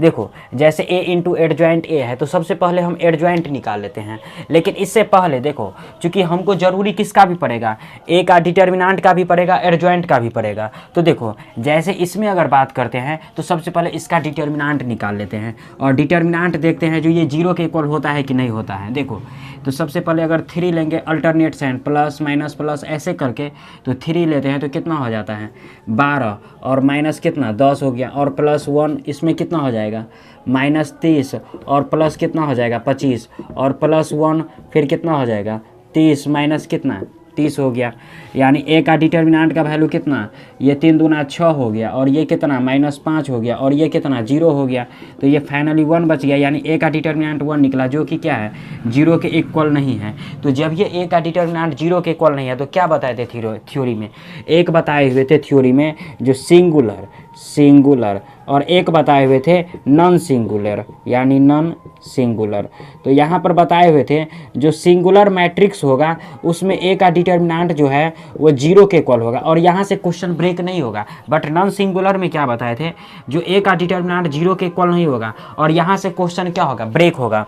देखो जैसे ए इंटू एडजॉइंट ए है, तो सबसे पहले हम एडजॉइंट निकाल लेते हैं, लेकिन इससे पहले देखो चूंकि हमको जरूरी किसका भी पड़ेगा, ए का डिटर्मिनेंट का भी पड़ेगा, एडजॉइंट का भी पड़ेगा। तो देखो जैसे इसमें अगर बात करते हैं तो सबसे पहले इसका डिटर्मिनेंट निकाल लेते हैं, और डिटर्मिनेंट देखते हैं जो ये 0 के इक्वल होता है कि नहीं होता है। देखो तो सबसे पहले अगर 3 लेंगे alternate sign, plus minus plus ऐसे करके, तो 3 लेते हैं तो कितना हो जाता है 12, और माइनस कितना 10 हो गया, और +1 इसमें कितना हो जाएगा -30, और प्लस कितना हो जाएगा 25, और +1 फिर कितना हो जाएगा 30, माइनस कितना 30 हो गया। यानी ए का डिटर्मिनेंट का वैल्यू कितना, ये 3 दूना 6 हो गया, और ये कितना -5 हो गया, और ये कितना 0 हो गया। तो ये फाइनली 1 बच गया, यानी ए का डिटर्मिनेंट 1 निकला, जो कि क्या है 0 के इक्वल नहीं है। तो जब ये ए का डिटर्मिनेंट 0 के इक्वल नहीं है, तो क्या बताए थे थ्योरी में, एक बताए हुए थे थ्योरी में, जो सिंगुलर और एक बताए हुए थे नॉन सिंगुलर यानी नॉन सिंगुलर। तो यहाँ पर बताए हुए थे जो सिंगुलर मैट्रिक्स होगा उसमें ए का डिटर्मिनेंट जो है वो 0 के इक्वल होगा और यहाँ से क्वेश्चन ब्रेक नहीं होगा। बट नॉन सिंगुलर में क्या बताए थे, जो ए का डिटर्मिनेंट 0 के इक्वल नहीं होगा और यहाँ से क्वेश्चन क्या होगा, ब्रेक होगा।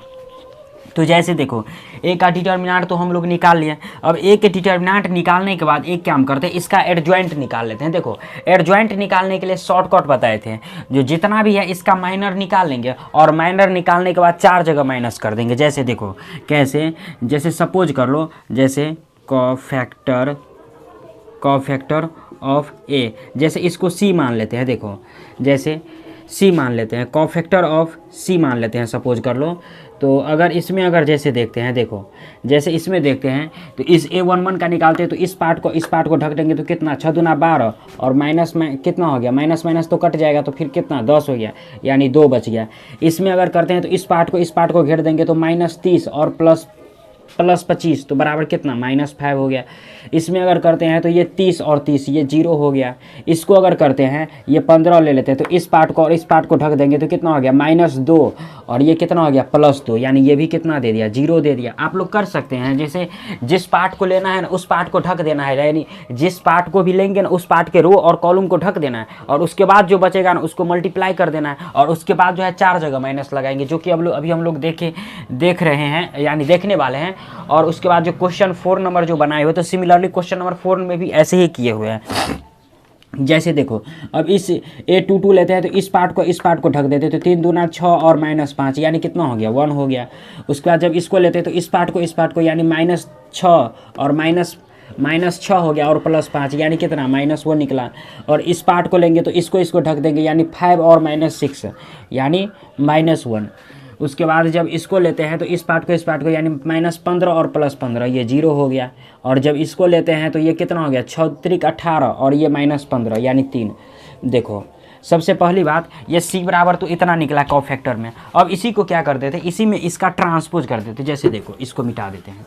तो जैसे देखो ए का डिटर्मिनेंट तो हम लोग निकाल लिए। अब ए के डिटर्मिनेंट निकालने के बाद एक काम करते हैं, इसका एडजॉइंट निकाल लेते हैं। देखो एडजॉइंट निकालने के लिए शॉर्टकट बताए थे, जो जितना भी है इसका माइनर निकाल लेंगे और माइनर निकालने के बाद 4 जगह माइनस कर देंगे। जैसे देखो कैसे, जैसे सपोज कर लो जैसे कोफैक्टर ऑफ ए, जैसे इसको सी मान लेते हैं। देखो जैसे सी मान लेते हैं, कोफैक्टर ऑफ सी मान लेते हैं सपोज कर लो। तो अगर इसमें अगर जैसे देखते हैं, देखो जैसे इसमें देखते हैं तो इस A11 का निकालते हैं तो इस पार्ट को ढक देंगे तो कितना 6 दूना 12 और माइनस में कितना हो गया, माइनस माइनस तो कट जाएगा तो फिर कितना 10 हो गया यानी 2 बच गया। इसमें अगर करते हैं तो इस पार्ट को घेर देंगे तो -30 और प्लस 25 तो बराबर कितना -5 हो गया। इसमें अगर करते हैं तो ये 30 और 30 ये 0 हो गया। इसको अगर करते हैं ये 15 ले लेते हैं तो इस पार्ट को और इस पार्ट को ढक देंगे तो कितना हो गया -2 और ये कितना हो गया +2 यानी ये भी कितना दे दिया 0 दे दिया। आप लोग कर सकते हैं, जैसे जिस पार्ट को लेना है ना उस पार्ट को ढक देना है, यानी जिस पार्ट को भी लेंगे ना उस पार्ट के रो और कॉलम को ढक देना है और उसके बाद जो बचेगा ना उसको मल्टीप्लाई कर देना है और उसके बाद जो है 4 जगह माइनस लगाएंगे, जो कि अभी हम लोग देख रहे हैं यानी देखने वाले हैं। और उसके बाद जो क्वेश्चन 4 नंबर जो बनाए हुए तो सिमिलरली क्वेश्चन नंबर 4 में भी ऐसे ही किए हुए हैं। जैसे देखो अब इस A22 लेते हैं तो इस पार्ट को ढक देते हैं तो 3 दूना 6 और -5 यानी कितना हो गया 1 हो गया। उसके बाद जब इसको लेते हैं तो इस पार्ट को यानी -6 और -6 हो गया और +5 यानी कितना -1 निकला। और इस पार्ट को लेंगे तो इसको ढक देंगे यानी 5 और -6 यानी -1। उसके बाद जब इसको लेते हैं तो इस पार्ट को यानी -15 और +15 ये 0 हो गया। और जब इसको लेते हैं तो ये कितना हो गया 6 त्रिक 18 और ये -15 यानी 3। देखो सबसे पहली बात ये सी बराबर तो इतना निकला कोफैक्टर में। अब इसी को क्या कर देते, इसी में इसका ट्रांसपोज कर देते। जैसे देखो इसको मिटा देते हैं,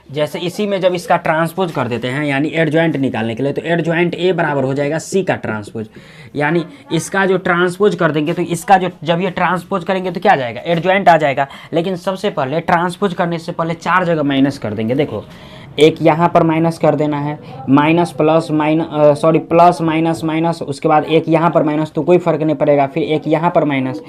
जैसे इसी में जब इसका ट्रांसपोज कर देते हैं यानी एडजॉइंट निकालने के लिए तो एडजॉइंट ए बराबर हो जाएगा सी का ट्रांसपोज। यानी इसका जो ट्रांसपोज कर देंगे तो इसका जो जब ये ट्रांसपोज करेंगे तो क्या आ जाएगा एडजॉइंट आ जाएगा। लेकिन सबसे पहले ट्रांसपोज करने से पहले 4 जगह माइनस कर देंगे। देखो एक यहाँ पर माइनस कर देना है, प्लस माइनस माइनस, उसके बाद एक यहाँ पर माइनस तो कोई फ़र्क नहीं पड़ेगा, फिर एक यहाँ पर माइनस,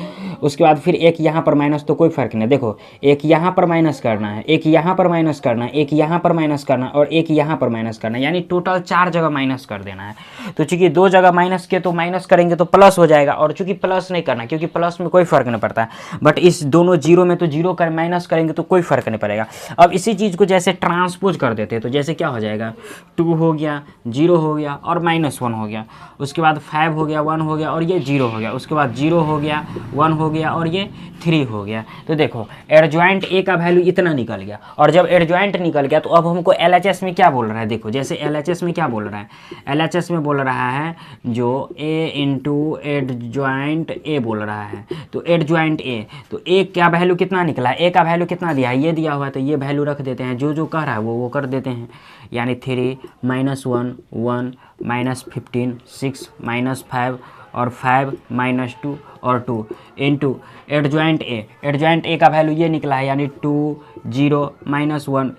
उसके बाद फिर एक यहाँ पर माइनस तो कोई फ़र्क नहीं। देखो एक यहाँ पर माइनस करना है, एक यहाँ पर माइनस करना है, एक यहाँ पर माइनस करना है और एक यहाँ पर माइनस करना है, यानी टोटल 4 जगह माइनस कर देना है। तो चूँकि 2 जगह माइनस के तो माइनस करेंगे तो प्लस हो जाएगा, और चूँकि प्लस नहीं करना क्योंकि प्लस में कोई फ़र्क नहीं पड़ता है, बट इस दोनों जीरो में तो जीरो कर माइनस करेंगे तो कोई फ़र्क नहीं पड़ेगा। अब इसी चीज़ को जैसे ट्रांसपोज कर देते हैं तो जैसे क्या हो जाएगा 2 हो गया, 0 हो गया और -1 हो गया, उसके बाद 5 हो गया, 1 हो गया और ये 0 हो गया, उसके बाद 0 हो गया, 1 हो गया और ये 3 हो गया। तो देखो एडजॉइंट ए का वैल्यू इतना निकल गया। और जब एडजॉइंट निकल गया तो अब हमको एलएचएस में क्या बोल रहा है, देखो जैसे एलएचएस में क्या बोल रहा है, एलएचएस में बोल रहा है जो ए इंटू एडजॉइंट ए बोल रहा है। तो एडजॉइंट ए, तो ए का वैल्यू कितना निकला है, ए का वैल्यू कितना दिया है, ये दिया हुआ है तो ये वैल्यू रख देते हैं, जो कह रहा है वो कर देते हैं, यानी 3 -1 1 -15 6 -5 और 5 -2 और 2 into adjoint A. Adjoint A का वैल्यू ये निकला है यानी 2 0 -1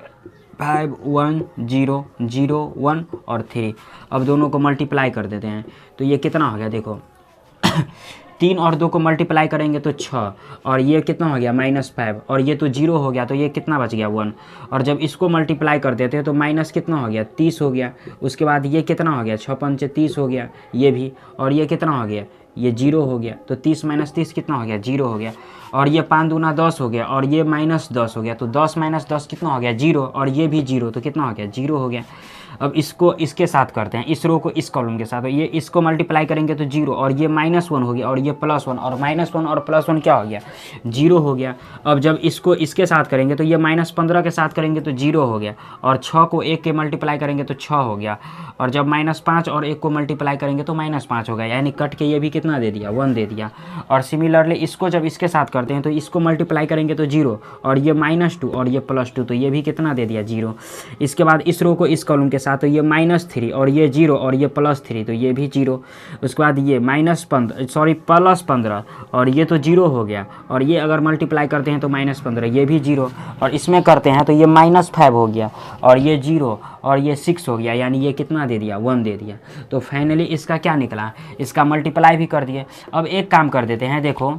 5 1 0 0 1 और 3। अब दोनों को मल्टीप्लाई कर देते हैं तो ये कितना हो गया, देखो 3 और 2 को मल्टीप्लाई करेंगे तो 6 और ये कितना हो गया -5 और ये तो 0 हो गया तो ये कितना बच गया 1। और जब इसको मल्टीप्लाई कर देते हैं तो माइनस कितना हो गया 30 हो गया, उसके बाद ये कितना हो गया 6 पंचे 30 हो गया ये भी, और ये कितना हो गया ये 0 हो गया, तो 30 - 30 कितना हो गया 0 हो गया, और ये 5 दूना 10 हो गया और ये -10 हो गया, तो 10 - 10 कितना हो गया 0 और ये भी 0 तो कितना हो गया 0 हो गया। अब इसको इसके साथ करते हैं, इस रो को इस कॉलम के साथ, ये इसको मल्टीप्लाई करेंगे तो 0 और ये -1 हो गया और ये +1 और -1 और +1 क्या हो गया 0 हो गया। अब जब इसको इसके साथ करेंगे तो ये -15 के साथ करेंगे तो 0 हो गया, और 6 को 1 के मल्टीप्लाई करेंगे तो 6 हो गया, और जब -5 और 1 को मल्टीप्लाई करेंगे तो -5 हो गया, यानी कट के ये भी कितना दे दिया 1 दे दिया। और सिमिलरली इसको जब इसके साथ करते हैं तो इसको मल्टीप्लाई करेंगे तो 0 और ये -2 और ये +2 तो ये भी कितना दे दिया 0। इसके बाद इस रो को इस कॉलम के साथ, तो ये -3 और ये 0 और ये +3 तो ये भी 0। उसके बाद ये +15 और ये तो 0 हो गया, और ये अगर मल्टीप्लाई करते हैं तो -15 ये भी 0, और इसमें करते हैं तो ये -5 हो गया और ये 0 और ये 6 हो गया, यानी ये कितना दे दिया 1 दे दिया। तो फाइनली इसका क्या निकला, इसका मल्टीप्लाई भी कर दिए। अब एक काम कर देते हैं, देखो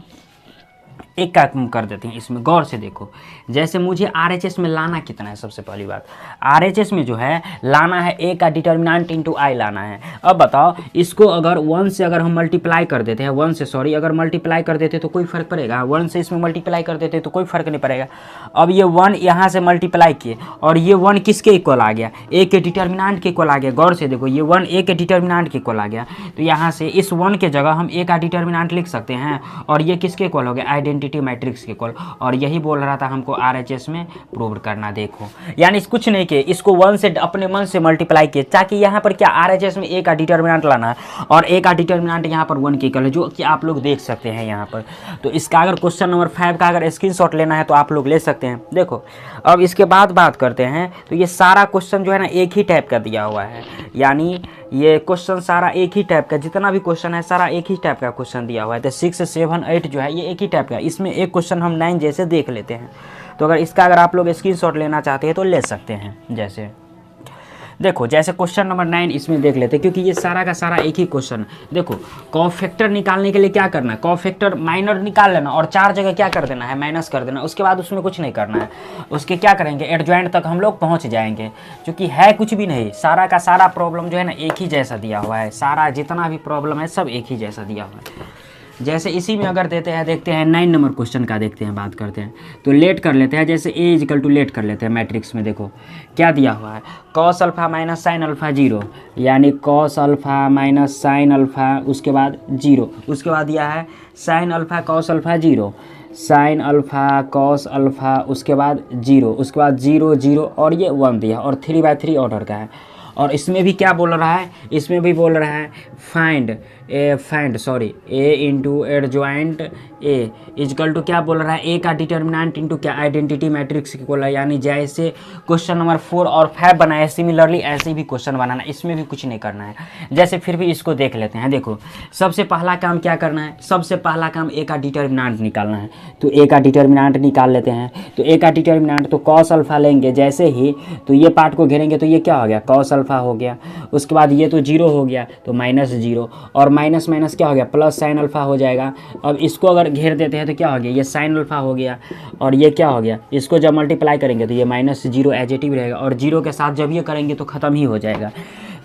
एक काम कर देते हैं, इसमें गौर से देखो। जैसे मुझे RHS में लाना कितना है, सबसे पहली बात RHS में जो है लाना है a का डिटर्मिनेंट इंटू i लाना है। अब बताओ इसको अगर 1 से अगर हम मल्टीप्लाई कर देते हैं, 1 से सॉरी अगर मल्टीप्लाई कर देते तो कोई फ़र्क पड़ेगा, 1 से इसमें मल्टीप्लाई कर देते तो कोई फ़र्क नहीं पड़ेगा। अब ये 1 यहाँ से मल्टीप्लाई किए और ये 1 किसके इक्वल आ गया, a के डिटर्मिनेंट के इक्वल आ गया। गौर से देखो ये 1 a के डिटर्मिनेंट के इक्वल आ गया, तो यहाँ से इस 1 के जगह हम a का डिटर्मिनेंट लिख सकते हैं, और ये किसके इक्वल हो गया, आइडेंटिटी मैट्रिक्स के इक्वल। और यही बोल रहा था हमको RHS में प्रूव करना। देखो यानी कुछ नहीं किए, इसको 1 से अपने मन से मल्टीप्लाई किए, ताकि यहाँ पर क्या RHS में a का डिटर्मिनेंट लाना है, और a का डिटर्मिनेंट यहाँ पर 1 के इक्वल है, जो कि आप लोग देख सकते हैं यहाँ पर। तो इसका अगर क्वेश्चन नंबर 5 का अगर स्क्रीनशॉट लेना है तो आप लोग ले सकते हैं। देखो अब इसके बाद बात करते हैं, तो ये सारा क्वेश्चन जो है ना एक ही टाइप का दिया हुआ है, यानी ये क्वेश्चन सारा एक ही टाइप का, जितना भी क्वेश्चन है सारा एक ही टाइप का क्वेश्चन दिया हुआ है। तो 6, 7, 8 जो है ये एक ही टाइप का, इसमें एक क्वेश्चन हम 9 जैसे देख लेते हैं। तो अगर इसका अगर आप लोग स्क्रीनशॉट लेना चाहते हैं तो ले सकते हैं। जैसे देखो जैसे क्वेश्चन नंबर 9 इसमें देख लेते हैं, क्योंकि ये सारा का सारा एक ही क्वेश्चन। देखो कॉफैक्टर निकालने के लिए क्या करना है, कॉफैक्टर माइनर निकाल लेना और 4 जगह क्या कर देना है, माइनस कर देना। उसके बाद उसमें कुछ नहीं करना है, उसके क्या करेंगे एडजॉइंट तक हम लोग पहुंच जाएंगे, क्योंकि है कुछ भी नहीं, सारा का सारा प्रॉब्लम जो है ना एक ही जैसा दिया हुआ है, सारा जितना भी प्रॉब्लम है सब एक ही जैसा दिया हुआ है। जैसे इसी में अगर देते हैं, देखते हैं 9 नंबर क्वेश्चन का देखते हैं, बात करते हैं। तो लेट कर लेते हैं, जैसे a = लेट कर लेते हैं। मैट्रिक्स में देखो क्या दिया हुआ है, cos alpha minus sine alpha 0, यानी cos alpha minus sine alpha, उसके बाद 0, उसके बाद दिया है sine alpha cos alpha 0, sine alpha cos alpha, उसके बाद 0, उसके बाद 0 0 और ये 1 दिया, और 3/3 ऑर्डर का है। और इसमें भी क्या बोल रहा है, इसमें भी बोल रहा है find a into adjoint a equal to क्या बोल रहा है, a का डिटर्मिनेंट इंटू क्या, आइडेंटिटी मैट्रिक्स की बोला। यानी जैसे क्वेश्चन नंबर 4 और 5 बनाया सिमिलरली ऐसे भी क्वेश्चन बनाना, इसमें भी कुछ नहीं करना है। जैसे फिर भी इसको देख लेते हैं। देखो सबसे पहला काम क्या करना है, सबसे पहला काम a का डिटर्मिनेंट निकालना है। तो a का डिटर्मिनेंट निकाल लेते हैं। तो a का डिटर्मिनेंट तो cos अल्फ़ा लेंगे, जैसे ही तो ये पार्ट को घेरेंगे तो ये क्या हो गया, cos अल्फ़ा हो गया। उसके बाद ये तो 0 हो गया, तो -0, और माइनस माइनस क्या हो गया, प्लस साइन अल्फ़ा हो जाएगा। अब इसको अगर घेर देते हैं तो क्या हो गया, ये साइन अल्फ़ा हो गया, और ये क्या हो गया, इसको जब मल्टीप्लाई करेंगे तो ये -0 एजेटिव रहेगा, और 0 के साथ जब ये करेंगे तो ख़त्म ही हो जाएगा।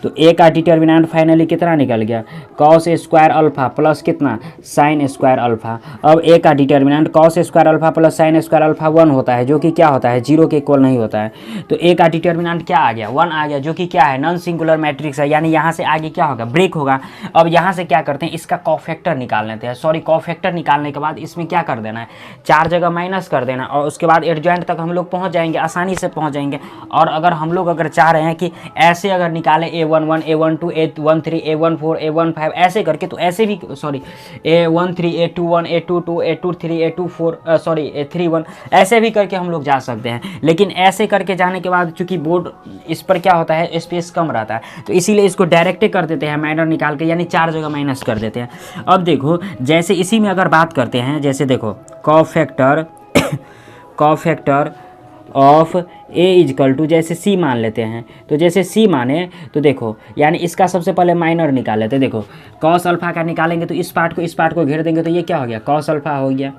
तो a का डिटर्मिनेंट फाइनली कितना निकल गया, cos स्क्वायर अल्फ़ा प्लस कितना, साइन स्क्वायर अल्फ़ा। अब a का determinant cos square alpha plus sine square alpha 1 होता है, जो कि क्या होता है 0 के इक्वल नहीं होता है। तो a का डिटर्मिनेंट क्या आ गया, 1 आ गया, जो कि क्या है नॉन सिंगुलर मैट्रिक्स है, यानी यहाँ से आगे क्या होगा, ब्रेक होगा। अब यहाँ से क्या करते हैं, इसका कॉफैक्टर निकाल लेते हैं। सॉरी कॉफैक्टर निकालने के बाद इसमें क्या कर देना है, 4 जगह माइनस कर देना, और उसके बाद एडजॉइंट तक हम लोग पहुँच जाएंगे, आसानी से पहुँच जाएंगे। और अगर हम लोग अगर चाह रहे हैं कि ऐसे अगर निकालें A11 A12 A13 A14 A15 ऐसे करके, तो ऐसे भी sorry A13 A21 A22 A23 A24 sorry A31 ऐसे भी करके हम लोग जा सकते हैं। लेकिन ऐसे करके जाने के बाद चूंकि बोर्ड इस पर क्या होता है, स्पेस कम रहता है, तो इसीलिए इसको डायरेक्ट कर देते हैं माइनर निकाल के, यानी 4 जगह माइनस कर देते हैं। अब देखो जैसे इसी में अगर बात करते हैं, जैसे देखो cofactor of a equal to जैसे c मान लेते हैं। तो जैसे c माने तो देखो यानी इसका सबसे पहले माइनर निकाल लेते हैं। देखो cos अल्फ़ा का निकालेंगे तो इस पार्ट को घेर देंगे तो ये क्या हो गया, cos अल्फ़ा हो गया।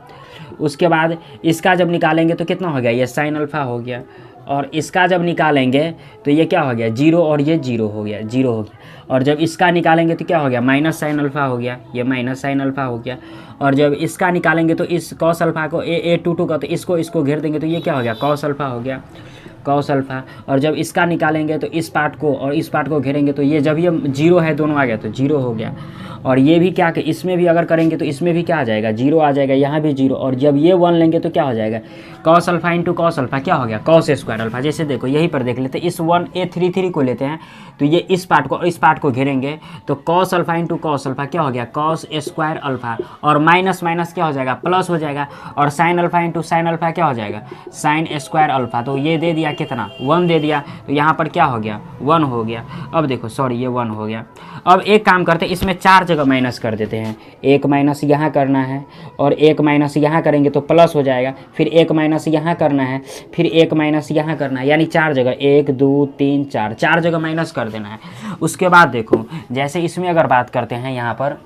उसके बाद इसका जब निकालेंगे तो कितना हो गया, ये साइन अल्फ़ा हो गया। और इसका जब निकालेंगे तो ये क्या हो गया, 0 और ये 0 हो गया, 0 हो गया। और जब इसका निकालेंगे तो क्या हो गया, माइनस साइन अल्फ़ा हो गया, ये माइनस साइन अल्फ़ा हो गया। और जब इसका निकालेंगे तो इस cos अल्फ़ा को A22 का, तो इसको घेर देंगे तो ये क्या हो गया, cos अल्फ़ा हो गया, cos अल्फ़ा। और जब इसका निकालेंगे तो इस पार्ट को और इस पार्ट को घेरेंगे तो ये जब ये 0 है दोनों आ गया तो 0 हो गया। और ये भी क्या कि इसमें भी अगर करेंगे तो इसमें भी क्या आ जाएगा, 0 आ जाएगा, यहाँ भी 0। और जब ये 1 लेंगे तो क्या हो जाएगा, cos alpha into cos alpha क्या हो गया, cos स्क्वायर अल्फ़ा। जैसे देखो यहीं पर देख लेते हैं, इस 1 A33 को लेते हैं, तो ये इस पार्ट को और इस पार्ट को घेरेंगे तो cos alpha into cos alpha क्या हो गया, cos स्क्वायर अल्फ़ा। और माइनस माइनस क्या हो जाएगा, प्लस हो जाएगा। और sine alpha into sine alpha क्या हो जाएगा, साइन स्क्वायर अल्फ़ा। तो ये दे दिया कितना 1 दे दिया, तो यहाँ पर क्या हो गया 1 हो गया। अब देखो सॉरी ये 1 हो गया। अब एक काम करते हैं, इसमें 4 जगह माइनस कर देते हैं। 1 माइनस यहाँ करना है और 1 माइनस यहाँ करेंगे तो प्लस हो जाएगा, फिर 1 माइनस यहाँ करना है, फिर 1 माइनस यहाँ करना है, यानी 4 जगह 1 2 3 4 जगह माइनस कर देना है। उसके बाद देखो जैसे इसमें अगर बात करते हैं यहाँ पर,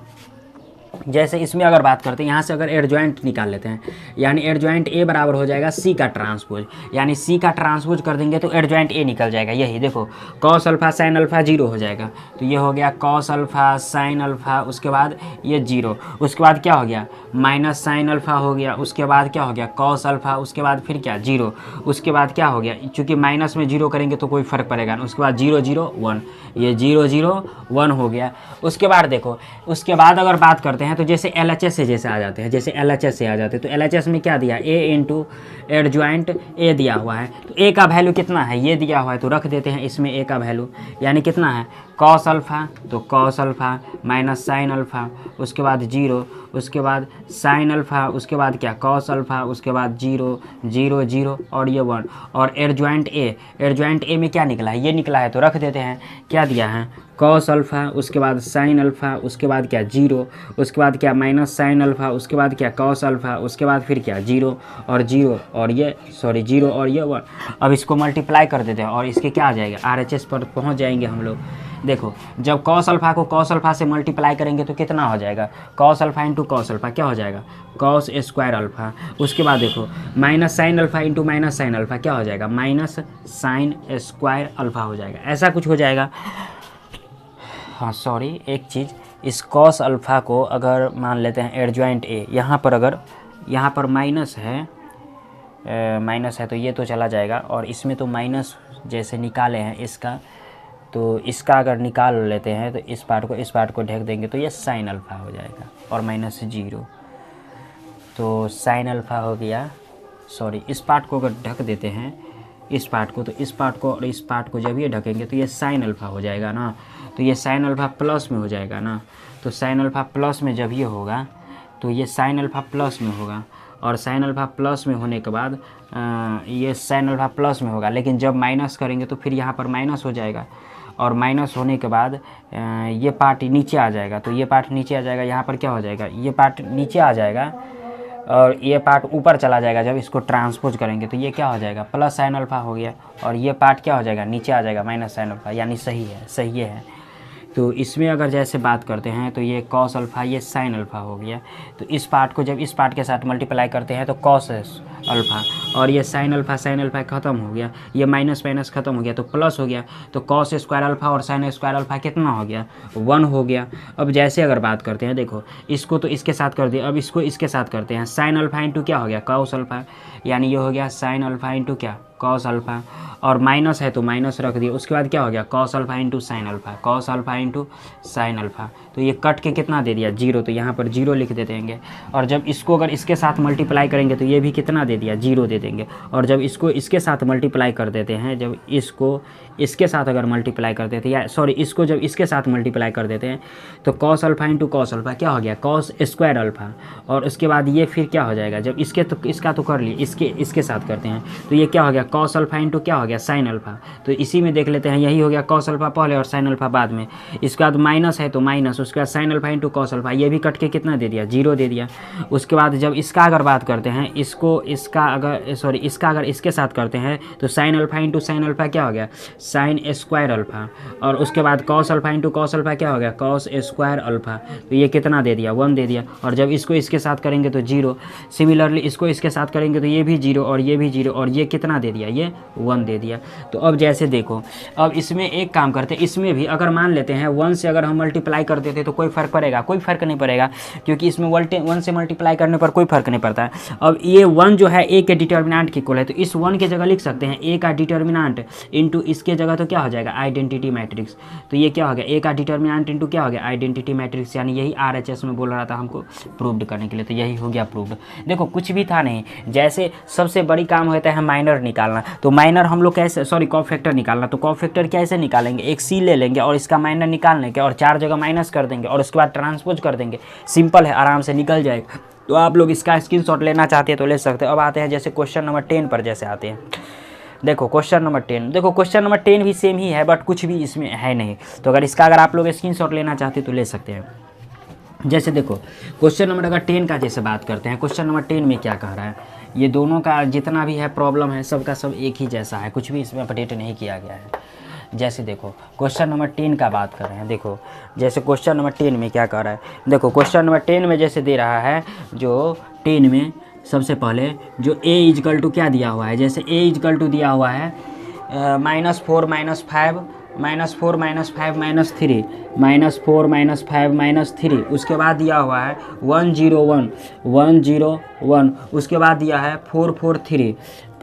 जैसे इसमें अगर बात करते हैं यहाँ से अगर एडजॉइंट निकाल लेते हैं, यानी एडजॉइंट ए बराबर हो जाएगा सी का ट्रांसपोज, यानी सी का ट्रांसपोज कर देंगे तो एडजॉइंट ए निकल जाएगा। यही देखो कॉस अल्फा साइन अल्फा 0 हो जाएगा, तो ये हो गया कॉस अल्फा साइन अल्फा, उसके बाद ये 0, उसके बाद क्या हो गया माइनस साइन अल्फा हो गया, उसके बाद क्या हो गया कॉस अल्फा, उसके बाद फिर क्या 0, उसके बाद क्या हो गया, चूँकि माइनस में 0 करेंगे तो कोई फ़र्क पड़ेगा ना, उसके बाद 0 0 1, ये 0 0 1 हो गया। उसके बाद देखो उसके बाद अगर बात करते हैं तो जैसे LHS से जैसे आ जाते हैं, जैसे LHS से आ जाते हैं तो LHS में क्या दिया a इंटू एडजॉइंट ए दिया हुआ है, तो a का वैल्यू कितना है ये दिया हुआ है, तो रख देते हैं इसमें a का वैल्यू, यानी कितना है कॉस अल्फ़ा, तो cos alpha minus sine alpha, उसके बाद 0, उसके बाद साइन अल्फ़ा, उसके बाद क्या कॉस अल्फ़ा, उसके बाद 0 0 0 और ये 1, और एडजॉइंट ए में क्या निकला है ये निकला है, तो रख देते हैं क्या दिया है कॉस अल्फ़ा, उसके बाद साइन अल्फ़ा, उसके बाद क्या 0, उसके बाद क्या माइनस साइन अल्फ़ा, उसके बाद क्या कॉस अल्फ़ा, उसके बाद फिर क्या 0 और 0 और ये 0 और ये 1। अब इसको मल्टीप्लाई कर देते हैं और इसके क्या आ जाएगा RHS पर पहुंच जाएंगे हम लोग। देखो जब कॉस अल्फ़ा को कॉस अल्फ़ा से मल्टीप्लाई करेंगे तो कितना हो जाएगा cos alpha into cos alpha क्या हो जाएगा कॉस स्क्वायर अल्फ़ा, उसके बाद देखो minus sine alpha into minus sine alpha क्या हो जाएगा माइनस साइन स्क्वायर अल्फ़ा हो जाएगा, ऐसा कुछ हो जाएगा। हाँ सॉरी एक चीज़, इस कॉस अल्फ़ा को अगर मान लेते हैं एडजॉइंट ए, यहाँ पर अगर यहाँ पर माइनस है तो ये तो चला जाएगा, और इसमें तो माइनस जैसे निकाले हैं इसका, तो इसका अगर निकाल लेते हैं तो इस पार्ट को ढक देंगे तो ये साइन अल्फ़ा हो जाएगा और माइनस 0, तो साइन अल्फ़ा हो गया। सॉरी इस पार्ट को अगर ढक देते हैं इस पार्ट को, तो इस पार्ट को और इस पार्ट को जब ये ढकेंगे तो ये साइन अल्फ़ा हो जाएगा ना, तो ये साइन अल्फ़ा प्लस में हो जाएगा ना, तो साइन अल्फ़ा प्लस में जब ये होगा तो ये साइन अल्फ़ा प्लस में होगा, और साइन अल्फ़ा प्लस में होने के बाद ये साइन अल्फ़ा प्लस में होगा, लेकिन जब माइनस करेंगे तो फिर यहाँ पर माइनस हो जाएगा, और माइनस होने के बाद ये पार्ट नीचे आ जाएगा, तो ये पार्ट नीचे आ जाएगा, यहाँ पर क्या हो जाएगा ये पार्ट नीचे आ जाएगा और ये पार्ट ऊपर चला जाएगा। जब इसको ट्रांसपोज करेंगे तो ये क्या हो जाएगा प्लस साइन अल्फ़ा हो गया, और ये पार्ट क्या हो जाएगा नीचे आ जाएगा माइनस साइन अल्फ़ा, यानी सही है। तो इसमें अगर जैसे बात करते हैं तो ये कॉस अल्फ़ा ये साइन अल्फ़ा हो गया, तो इस पार्ट को जब इस पार्ट के साथ मल्टीप्लाई करते हैं तो कॉस अल्फ़ा, और ये साइन अल्फ़ा ख़त्म हो गया, ये माइनस ख़त्म हो गया तो प्लस हो गया, तो कॉस स्क्वायर अल्फ़ा और साइन स्क्वायर अल्फ़ा कितना हो गया 1 हो गया। अब जैसे अगर बात करते हैं देखो इसको तो इसके साथ कर दिया, अब इसको इसके साथ करते हैं, साइन अल्फ़ा इंटू क्या हो गया कॉस अल्फ़ा, यानी ये हो गया साइन अल्फ़ा इंटू क्या कॉस अल्फ़ा, और माइनस है तो माइनस रख दिया, उसके बाद क्या हो गया cos alpha into sine alpha, cos alpha into sine alpha, तो ये कट के कितना दे दिया 0, तो यहाँ पर 0 लिख दे देंगे, और जब इसको अगर इसके साथ मल्टीप्लाई करेंगे तो ये भी कितना दे दिया 0 दे देंगे, और जब इसको इसके साथ मल्टीप्लाई कर देते हैं, जब इसको इसके साथ अगर मल्टीप्लाई कर देते हैं, या सॉरी इसको जब इसके साथ मल्टीप्लाई कर देते हैं तो cos alpha into cos alpha क्या हो गया कॉस स्क्वायर अल्फ़ा, और उसके बाद ये फिर क्या हो जाएगा जब इसका तो कर लिए इसके साथ करते हैं तो ये क्या हो गया कॉस अल्फ़ा इंटू क्या हो गया साइन अल्फ़ा, तो इसी में देख लेते हैं, यही हो गया कॉस अल्फ़ा पहले और साइन अल्फ़ा बाद में, इसके बाद माइनस है तो माइनस, उसके बाद sine alpha into cos alpha, ये भी कट के कितना दे दिया 0 दे दिया। उसके बाद जब इसका अगर बात करते हैं इसका अगर इसके साथ करते हैं तो sine alpha into sine alpha क्या हो गया साइन स्क्वायर अल्फ़ा, और उसके बाद cos alpha into cos alpha क्या हो गया कॉस स्क्वायर अल्फ़ा, तो ये कितना दे दिया 1 दे दिया, और जब इसको इसके साथ करेंगे तो 0, सिमिलरली इसको इसके साथ करेंगे तो ये भी 0 और ये भी 0, और ये कितना दे दिया ये 1 दे दिया। तो अब जैसे देखो अब इसमें एक काम करते हैं, इसमें भी अगर मान लेते हैं 1 से अगर हम मल्टीप्लाई कर देते तो कोई फ़र्क पड़ेगा कोई फ़र्क नहीं पड़ेगा, क्योंकि इसमें 1 से मल्टीप्लाई करने पर कोई फ़र्क नहीं पड़ता है। अब ये 1 जो है ए के डिटर्मिनेंट की इक्वल है, तो इस 1 की जगह लिख सकते हैं ए का डिटर्मिनेंट इंटू इसके जगह तो क्या हो जाएगा आइडेंटिटी मैट्रिक्स, तो ये क्या हो गया ए का डिटर्मिनेंट इंटू क्या हो गया आइडेंटिटी मैट्रिक्स, यानी यही RHS में बोल रहा था हमको प्रूव्ड करने के लिए, तो यही हो गया प्रूव्ड। देखो कुछ भी था नहीं, जैसे सबसे बड़ी काम होता है माइनर निकालना, तो माइनर हम लोग कैसे कॉप फैक्टर निकालना, तो कॉप फैक्टर कैसे निकालेंगे, एक सी ले लेंगे और इसका माइनर निकालने के और 4 जगह माइनस कर देंगे और उसके बाद ट्रांसपोज कर देंगे, सिंपल है आराम से निकल जाएगा। तो आप लोग इसका स्क्रीनशॉट लेना चाहते हैं तो ले सकते हैं। अब आते हैं जैसे क्वेश्चन नंबर 10 पर जैसे आते हैं, देखो क्वेश्चन नंबर 10, देखो क्वेश्चन नंबर 10 भी सेम ही है बट कुछ भी इसमें है नहीं। तो अगर इसका अगर आप लोग स्क्रीनशॉट लेना चाहते तो ले सकते हैं। जैसे देखो क्वेश्चन नंबर अगर 10 का जैसे बात करते हैं, क्वेश्चन नंबर 10 में क्या कह रहा है, ये दोनों का जितना भी है प्रॉब्लम है सबका सब एक ही जैसा है, कुछ भी इसमें अपडेट नहीं किया गया है। जैसे देखो क्वेश्चन नंबर 10 का बात कर रहे हैं, देखो जैसे क्वेश्चन नंबर 10 में क्या कह रहा है, देखो क्वेश्चन नंबर 10 में जैसे दे रहा है, जो 10 में सबसे पहले जो a इजकल टू क्या दिया हुआ है, जैसे a इजकल टू दिया हुआ है -4 - 5 -4 - 5 -3 -4 - 5 -3, उसके बाद दिया हुआ है 101 101, उसके बाद दिया है 4 4 3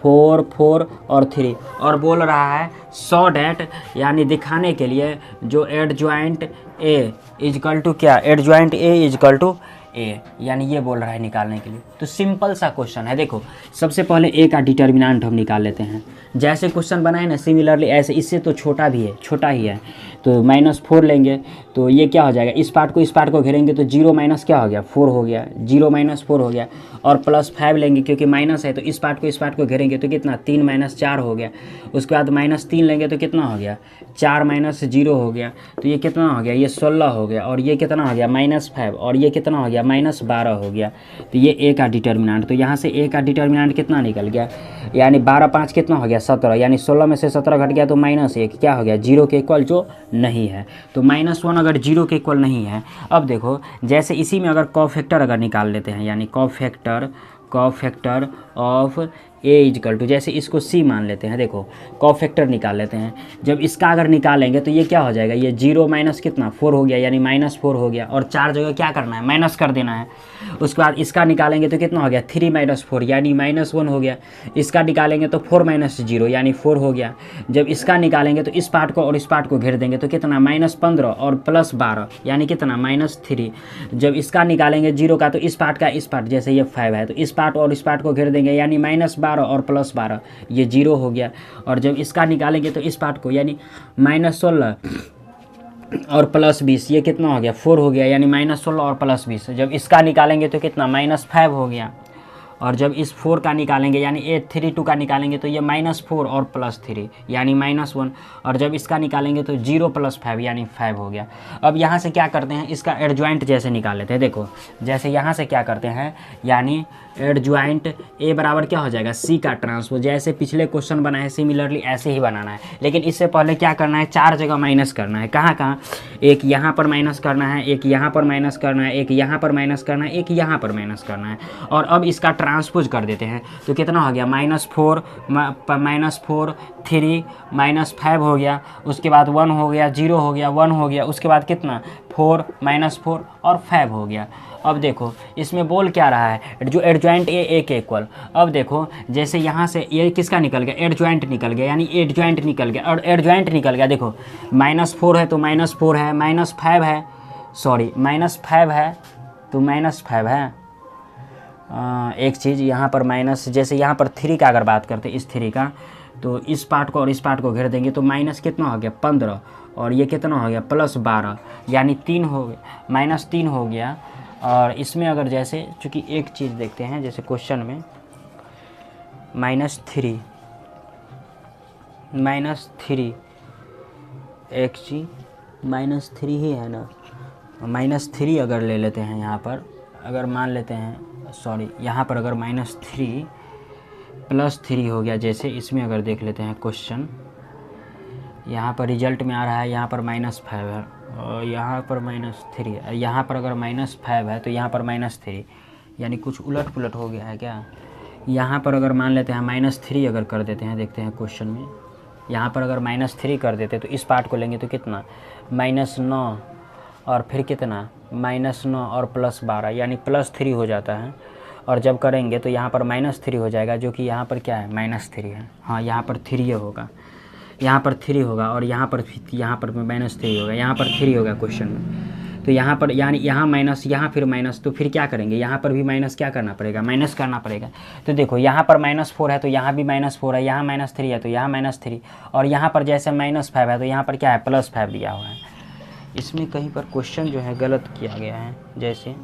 4 4 और 3, और बोल रहा है सो डैट, यानी दिखाने के लिए जो एडजॉइंट ए इजकल टू क्या, एडजॉइंट ए इजकल टू ए, यानी ये बोल रहा है निकालने के लिए। तो सिंपल सा क्वेश्चन है। देखो सबसे पहले ए का डिटर्मिनेंट हम निकाल लेते हैं, जैसे क्वेश्चन बनाए ना सिमिलरली ऐसे, इससे तो छोटा भी है, छोटा ही है, तो -4 लेंगे तो ये क्या हो जाएगा, इस पार्ट को घेरेंगे तो 0 माइनस क्या हो गया 4 हो गया, 0 - 4 हो गया, और +5 लेंगे क्योंकि माइनस है तो इस पार्ट को घेरेंगे तो कितना 3 - 4 हो गया, उसके बाद -3 लेंगे तो कितना हो गया 4 - 0 हो गया, तो ये कितना हो गया, ये 16 हो गया, और ये कितना हो गया -5, और ये कितना हो गया -12 हो गया। तो ये ए का डिटर्मिनेंट, तो यहाँ से ए का डिटर्मिनेंट कितना निकल गया, यानी 12 5 कितना हो गया 17, यानी 16 में से 17 घट गया तो -1 क्या हो गया 0 के इक्वल जो नहीं है। तो -1 अगर 0 के इक्वल नहीं है, अब देखो जैसे इसी में अगर कॉफैक्टर अगर निकाल लेते हैं, यानी cofactor of A is equal to, जैसे इसको सी मान लेते हैं, देखो कॉफैक्टर निकाल लेते हैं, जब इसका अगर निकालेंगे तो ये क्या हो जाएगा, ये 0 माइनस कितना 4 हो गया, यानी -4 हो गया, और 4 जगह क्या करना है माइनस कर देना है। उसके बाद इसका निकालेंगे तो कितना हो गया 3 - 4 यानी -1 हो गया, इसका निकालेंगे तो 4 - 0 यानी 4 हो गया। जब इसका निकालेंगे तो इस पार्ट को और इस पार्ट को घेर देंगे तो कितना -15 और +12 यानी कितना -3। जब इसका निकालेंगे 0 का तो इस पार्ट का इस पार्ट, जैसे ये 5 है तो इस पार्ट और इस पार्ट को घेर देंगे यानी -12 और +12 ये 0 हो गया। और जब इसका निकालेंगे तो इस पार्ट को यानी -16 और +20 ये कितना हो गया 4 हो गया, यानी -16 और +20। जब इसका निकालेंगे तो कितना -5 हो गया, और जब इस 4 का निकालेंगे यानी 832 का निकालेंगे तो ये -4 और +3 यानी -1, और जब इसका निकालेंगे तो 0 + 5 यानी 5 हो गया। अब यहाँ से क्या करते हैं, इसका एडजॉइंट जैसे निकाल लेते हैं, देखो जैसे यहाँ से क्या करते हैं, यानी एडजॉइंट ए बराबर क्या हो जाएगा सी का ट्रांसपोज, जैसे पिछले क्वेश्चन बनाए हैं सिमिलरली ऐसे ही बनाना है, लेकिन इससे पहले क्या करना है 4 जगह माइनस करना है। कहाँ कहाँ, एक यहाँ पर माइनस करना है, एक यहाँ पर माइनस करना है, एक यहाँ पर माइनस करना है, एक यहाँ पर माइनस करना है, और अब इसका ट्रांसपोज कर देते हैं तो कितना हो गया -4 -3 -5 हो गया, उसके बाद 1 हो गया, 0 हो गया, 1 हो गया, उसके बाद कितना 4 -4 और 5 हो गया। अब देखो इसमें बोल क्या रहा है, जो एडजॉइंट ए के इक्वल। अब देखो जैसे यहाँ से ये किसका निकल गया एडजॉइंट निकल गया, यानी एडजॉइंट निकल गया, और एडजॉइंट निकल गया, देखो -4 है तो -4 है, -5 है, सॉरी -5 है तो -5 है। एक चीज़ यहाँ पर माइनस, जैसे यहाँ पर 3 का अगर बात करते इस 3 का, तो इस पार्ट को और इस पार्ट को घेर देंगे तो माइनस कितना हो गया 15, और ये कितना हो गया +12 यानी 3 हो गया, -3 हो गया। और इसमें अगर जैसे चूँकि एक चीज़ देखते हैं, जैसे क्वेश्चन में -3 एक चीज़ -3 ही है ना, -3 अगर ले लेते हैं यहाँ पर, अगर मान लेते हैं सॉरी यहाँ पर अगर -3 +3 हो गया, जैसे इसमें अगर देख लेते हैं क्वेश्चन, यहाँ पर रिजल्ट में आ रहा है यहाँ पर -5 है और यहाँ पर -3 है, यहाँ पर अगर -5 है तो यहाँ पर -3 यानी कुछ उलट पुलट हो गया है क्या। यहाँ पर अगर मान लेते हैं -3 अगर कर देते हैं, देखते हैं क्वेश्चन में, यहाँ पर अगर -3 कर देते तो इस पार्ट को लेंगे तो कितना -9 और फिर कितना -9 और +12 यानी +3 हो जाता है, और जब करेंगे तो यहाँ पर -3 हो जाएगा, जो कि यहाँ पर क्या है -3 है, हाँ यहाँ पर 3 होगा, यहाँ पर 3 होगा, और यहाँ पर -3 होगा, यहाँ पर 3 होगा क्वेश्चन में। तो यहाँ पर यानी यहाँ माइनस, यहाँ फिर माइनस, तो फिर क्या करेंगे यहाँ पर भी माइनस क्या करना पड़ेगा माइनस करना पड़ेगा। तो देखो यहाँ पर -4 है तो यहाँ भी -4 है, यहाँ -3 है तो यहाँ -3, और यहाँ पर जैसे -5 है तो यहाँ पर क्या है +5 दिया हुआ है। इसमें कहीं पर क्वेश्चन जो है गलत किया गया है, जैसे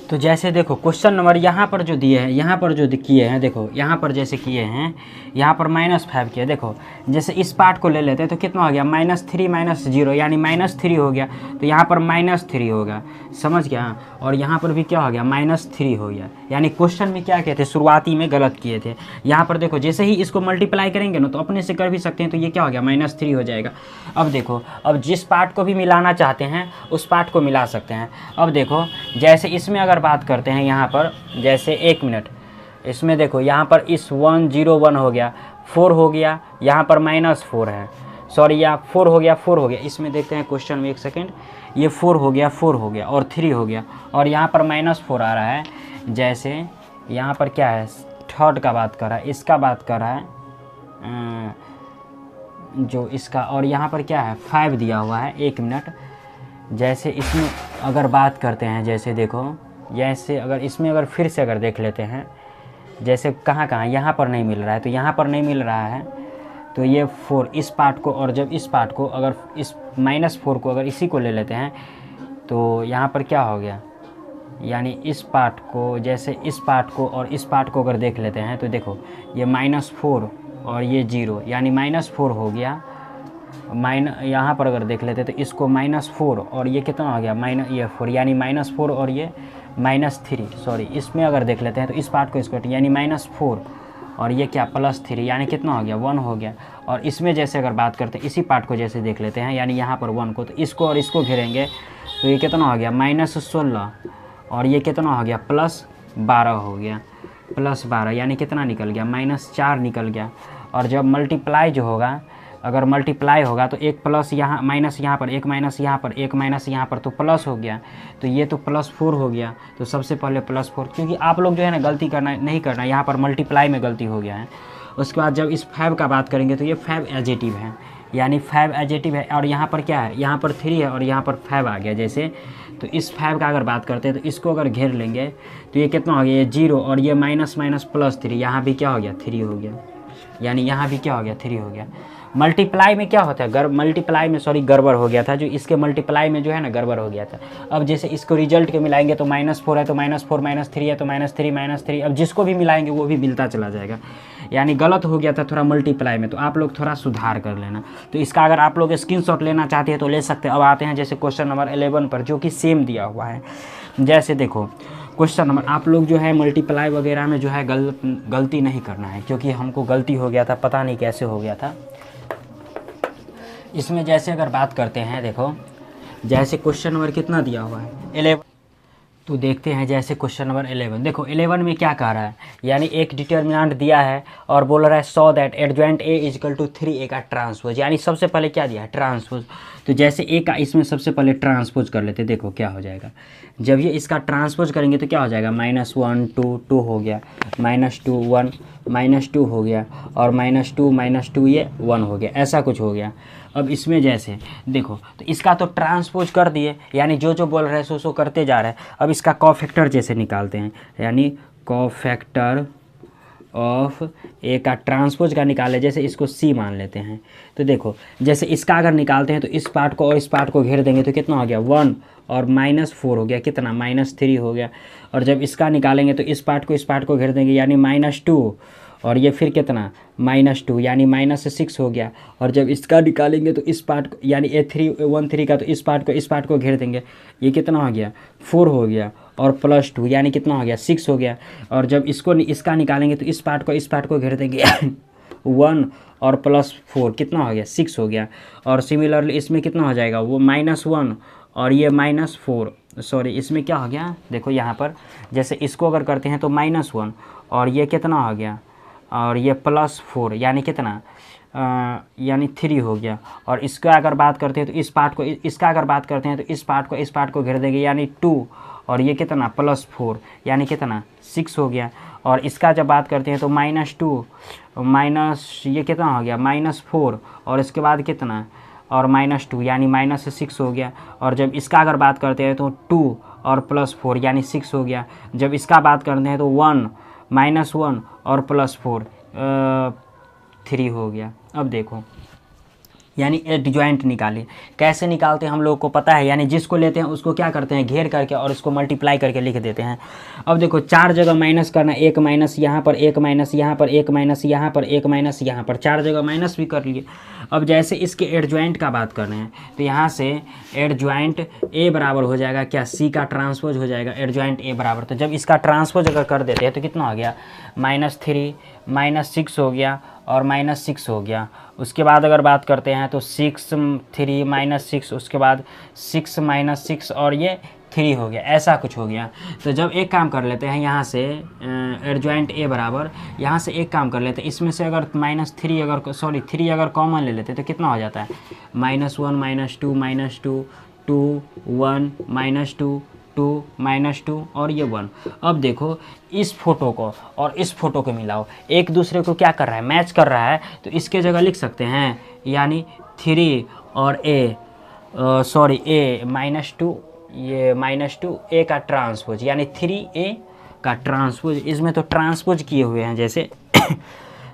तो जैसे देखो क्वेश्चन नंबर यहाँ पर जो दिए हैं, यहाँ पर जो किए हैं, देखो यहाँ पर जैसे किए हैं, यहाँ पर -5 किया। देखो जैसे इस पार्ट को ले लेते हैं तो कितना हो गया, -3 -0 यानी -3 हो गया। तो यहाँ पर -3 होगा, समझ गया। और यहाँ पर भी क्या हो गया, -3 हो गया। यानी क्वेश्चन में क्या कहते हैं, शुरुआती में गलत किए थे। यहाँ पर देखो जैसे ही इसको मल्टीप्लाई करेंगे ना तो अपने से कर भी सकते हैं, तो ये क्या हो गया, -3 हो जाएगा। अब देखो, अब जिस पार्ट को भी मिलाना चाहते हैं उस पार्ट को मिला सकते हैं। अब देखो जैसे इसमें अगर बात करते हैं, यहाँ पर जैसे 1 मिनट, इसमें देखो यहाँ पर इस 1 0 1 हो गया, 4 हो गया, यहाँ पर -4 है, सॉरी या 4 हो गया, 4 हो गया। इसमें देखते हैं क्वेश्चन में, 1 सेकेंड, ये 4 हो गया, 4 हो गया और 3 हो गया, और यहाँ पर -4 आ रहा है। जैसे यहाँ पर क्या है, थर्ड का बात कर रहा है, इसका बात कर रहा है जो इसका, और यहाँ पर क्या है, 5 दिया हुआ है। 1 मिनट, जैसे इसमें अगर बात करते हैं, जैसे देखो, जैसे अगर इसमें अगर फिर से अगर देख लेते हैं, जैसे कहाँ कहाँ यहाँ पर नहीं मिल रहा है, तो यहाँ पर नहीं मिल रहा है, तो ये 4 इस पार्ट को, और जब इस पार्ट को अगर इस -4 को अगर इसी को ले लेते हैं तो यहाँ पर क्या हो गया, यानी इस पार्ट को, जैसे इस पार्ट को और इस पार्ट को अगर देख लेते हैं तो देखो ये -4 और ये 0 यानी -4 हो गया। यहाँ पर अगर देख लेते हैं तो इसको -4 और ये कितना हो गया, ये 4 यानी -4 और ये -3, सॉरी इसमें अगर देख लेते हैं तो इस पार्ट को इसको यानी -4 और ये क्या +3 यानी कितना हो गया, 1 हो गया। और इसमें जैसे अगर बात करते हैं इसी पार्ट को जैसे देख लेते हैं, यानी यहाँ पर 1 को, तो इसको और इसको घेरेंगे तो ये कितना हो गया, -16 और ये कितना हो गया, +12 हो गया, +12 यानी कितना निकल गया, -4 निकल गया। और जब मल्टीप्लाई जो होगा, अगर मल्टीप्लाई होगा तो एक प्लस यहाँ, माइनस यहाँ पर, एक माइनस यहाँ पर, एक माइनस यहाँ पर, तो प्लस हो गया, तो ये तो +4 हो गया। तो सबसे पहले +4, क्योंकि आप लोग जो है ना गलती करना नहीं करना, यहाँ पर मल्टीप्लाई में गलती हो गया है। उसके बाद जब इस 5 का बात करेंगे तो ये 5 एडजेटिव है, यानी 5 एडजेटिव है। और यहाँ पर क्या है, यहाँ पर 3 है और यहाँ पर 5 आ गया जैसे। तो इस 5 का अगर बात करते हैं तो इसको अगर घेर लेंगे तो ये कितना हो गया, ये 0 और ये माइनस +3, यहाँ भी क्या हो गया, 3 हो गया, यानी यहाँ भी क्या हो गया, 3 हो गया। मल्टीप्लाई में क्या होता है, मल्टीप्लाई में सॉरी गड़बड़ हो गया था, जो इसके मल्टीप्लाई में जो है ना गड़बड़ हो गया था। अब जैसे इसको रिजल्ट के मिलाएंगे तो -4 है तो -4, -3 है तो -3, अब जिसको भी मिलाएंगे वो भी मिलता चला जाएगा, यानी गलत हो गया था थोड़ा मल्टीप्लाई में, तो आप लोग थोड़ा सुधार कर लेना। तो इसका अगर आप लोग स्क्रीनशॉट लेना चाहते हैं तो ले सकते हैं। अब आते हैं जैसे क्वेश्चन नंबर 11 पर, जो कि सेम दिया हुआ है। जैसे देखो क्वेश्चन नंबर, आप लोग जो है मल्टीप्लाई वगैरह में जो है गलती नहीं करना है, क्योंकि हमको गलती हो गया था, पता नहीं कैसे हो गया था। इसमें जैसे अगर बात करते हैं, देखो जैसे क्वेश्चन नंबर कितना दिया हुआ है, 11, तो देखते हैं जैसे क्वेश्चन नंबर 11। देखो 11 में क्या कह रहा है, यानी एक डिटर्मिनेंट दिया है और बोल रहा है so that adjoint A is equal to 3A का ट्रांसपोज, यानी सबसे पहले क्या दिया है, ट्रांसपोज। तो जैसे ए का इसमें सबसे पहले ट्रांसपोज कर लेते, देखो क्या हो जाएगा। जब ये इसका ट्रांसपोज करेंगे तो क्या हो जाएगा, -1 2 2 हो गया, -2 1 -2 हो गया, और -2 -2 ये 1 हो गया, ऐसा कुछ हो गया। अब इसमें जैसे देखो तो इसका तो ट्रांसपोज कर दिए, यानी जो जो बोल रहे हैं सो करते जा रहे हैं। अब इसका कोफैक्टर जैसे निकालते हैं, यानी कोफैक्टर ऑफ ए का ट्रांसपोज का निकाले, जैसे इसको C मान लेते हैं। तो देखो जैसे इसका अगर निकालते हैं तो इस पार्ट को और इस पार्ट को घेर देंगे तो कितना हो गया, 1 और -4 हो गया, कितना, -3 हो गया। और जब इसका निकालेंगे तो इस पार्ट को घेर देंगे, यानी -2 और ये फिर कितना, -2 यानी -6 हो गया। और जब इसका निकालेंगे तो इस पार्ट को, यानी A3 का, तो इस पार्ट को घेर देंगे, ये कितना हो गया, 4 हो गया, और +2 यानी कितना हो गया, 6 हो गया। और जब इसका निकालेंगे तो इस पार्ट को घेर देंगे 1 और +4 कितना हो गया, 6 हो गया। और सिमिलरली इसमें कितना हो जाएगा, वो -1 और ये -4, सॉरी इसमें क्या हो गया, देखो यहाँ पर जैसे इसको अगर करते हैं तो -1 और ये कितना हो गया, और ये +4 यानी कितना, यानी 3 हो गया। और इसका अगर बात करते हैं तो इसका अगर बात करते हैं तो इस पार्ट को घेर देंगे, यानी 2 और ये कितना, +4 यानी कितना, 6 हो गया। और इसका जब बात करते हैं तो -2 ये कितना हो गया, -4 और इसके बाद कितना, और -2 यानी -6 हो गया। और जब इसका अगर बात करते हैं तो 2 और +4 यानी 6 हो गया। जब इसका बात करते हैं तो 1 और +4 3 हो गया। अब देखो यानी एडजॉइंट निकालिए। कैसे निकालते हैं हम लोग को पता है, यानी जिसको लेते हैं उसको क्या करते हैं, घेर करके और उसको मल्टीप्लाई करके लिख देते हैं। अब देखो 4 जगह माइनस करना, 1 माइनस यहाँ पर, 1 माइनस यहाँ पर, 1 माइनस यहाँ पर, 1 माइनस यहाँ पर, 4 जगह माइनस भी कर लिए। अब जैसे इसके एडजॉइंट का बात कर रहे हैं तो यहाँ से एडजॉइंट ए बराबर हो जाएगा क्या, सी का ट्रांसपोज हो जाएगा एडजॉइंट ए बराबर। तो जब इसका ट्रांसपोज अगर कर देते हैं तो कितना हो गया, -3 -6 हो गया और -6 हो गया। उसके बाद अगर बात करते हैं तो 6 3 -6, उसके बाद 6 -6 और ये 3 हो गया, ऐसा कुछ हो गया। तो जब एक काम कर लेते हैं यहाँ से एडजॉइंट ए बराबर, यहाँ से एक काम कर लेते हैं, इसमें से अगर -3 अगर कॉमन ले लेते तो कितना हो जाता है, -1 -2 -2 1 -2 2 -2 और ये 1। अब देखो इस फोटो को और इस फोटो को मिलाओ, एक दूसरे को क्या कर रहा है, मैच कर रहा है। तो इसके जगह लिख सकते हैं, यानी 3 और ए -2, ये -2 ए का ट्रांसपोज, यानी 3a का ट्रांसपोज। इसमें तो ट्रांसपोज किए हुए हैं जैसे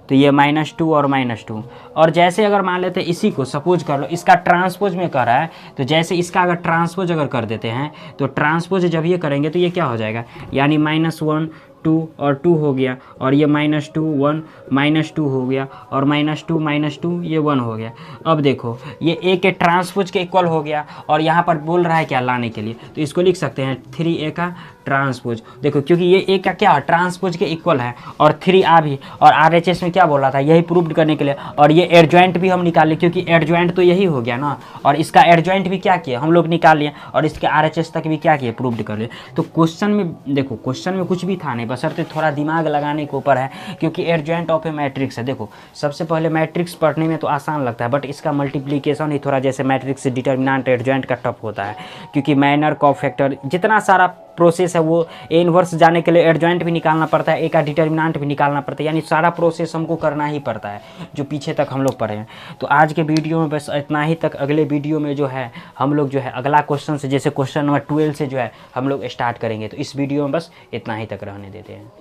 तो ये -2 और -2। और जैसे अगर मान लेते हैं इसी को सपोज कर लो इसका ट्रांसपोज में कर रहा है, तो जैसे इसका अगर ट्रांसपोज अगर कर देते हैं तो ट्रांसपोज जब ये करेंगे तो ये क्या हो जाएगा, यानी -1 2 और 2 हो गया, और ये -2 1 -2 हो गया, और -2 ये 1 हो गया। अब देखो ये ए के ट्रांसपोज के इक्वल हो गया, और यहाँ पर बोल रहा है क्या लाने के लिए, तो इसको लिख सकते हैं 3a का ट्रांसपोज। देखो क्योंकि ये ए का क्या ट्रांसपोज के इक्वल है, और 3a भी, और RHS में क्या बोल रहा था, यही प्रूव करने के लिए। और ये एडजॉइंट भी हम निकाले क्योंकि एडजॉइंट तो यही हो गया ना, और इसका एडजॉइंट भी क्या किया हम लोग निकाल लिए, और इसके RHS तक भी क्या किया, प्रूव्ड कर लिए। तो क्वेश्चन में देखो, क्वेश्चन में कुछ भी था नहीं, बशर्ते थोड़ा दिमाग लगाने के ऊपर है, क्योंकि एडजॉइंट ऑफ ए मैट्रिक्स है। देखो सबसे पहले मैट्रिक्स पढ़ने में तो आसान लगता है, बट इसका मल्टीप्लिकेशन ही थोड़ा जैसे मैट्रिक्स से डिटर्मिनेंट एडजॉइंट का टफ होता है, क्योंकि माइनर कोफैक्टर जितना सारा प्रोसेस है वो ए इनवर्स जाने के लिए एडजॉइंट भी निकालना पड़ता है, ए का डिटर्मिनेंट भी निकालना पड़ता है, यानी सारा प्रोसेस हमको करना ही पड़ता है जो पीछे तक हम लोग पढ़े हैं। तो आज के वीडियो में बस इतना ही तक। अगले वीडियो में जो है हम लोग जो है अगला क्वेश्चन से, जैसे क्वेश्चन नंबर 12 से जो है हम लोग स्टार्ट करेंगे। तो इस वीडियो में बस इतना ही तक रहने देते हैं।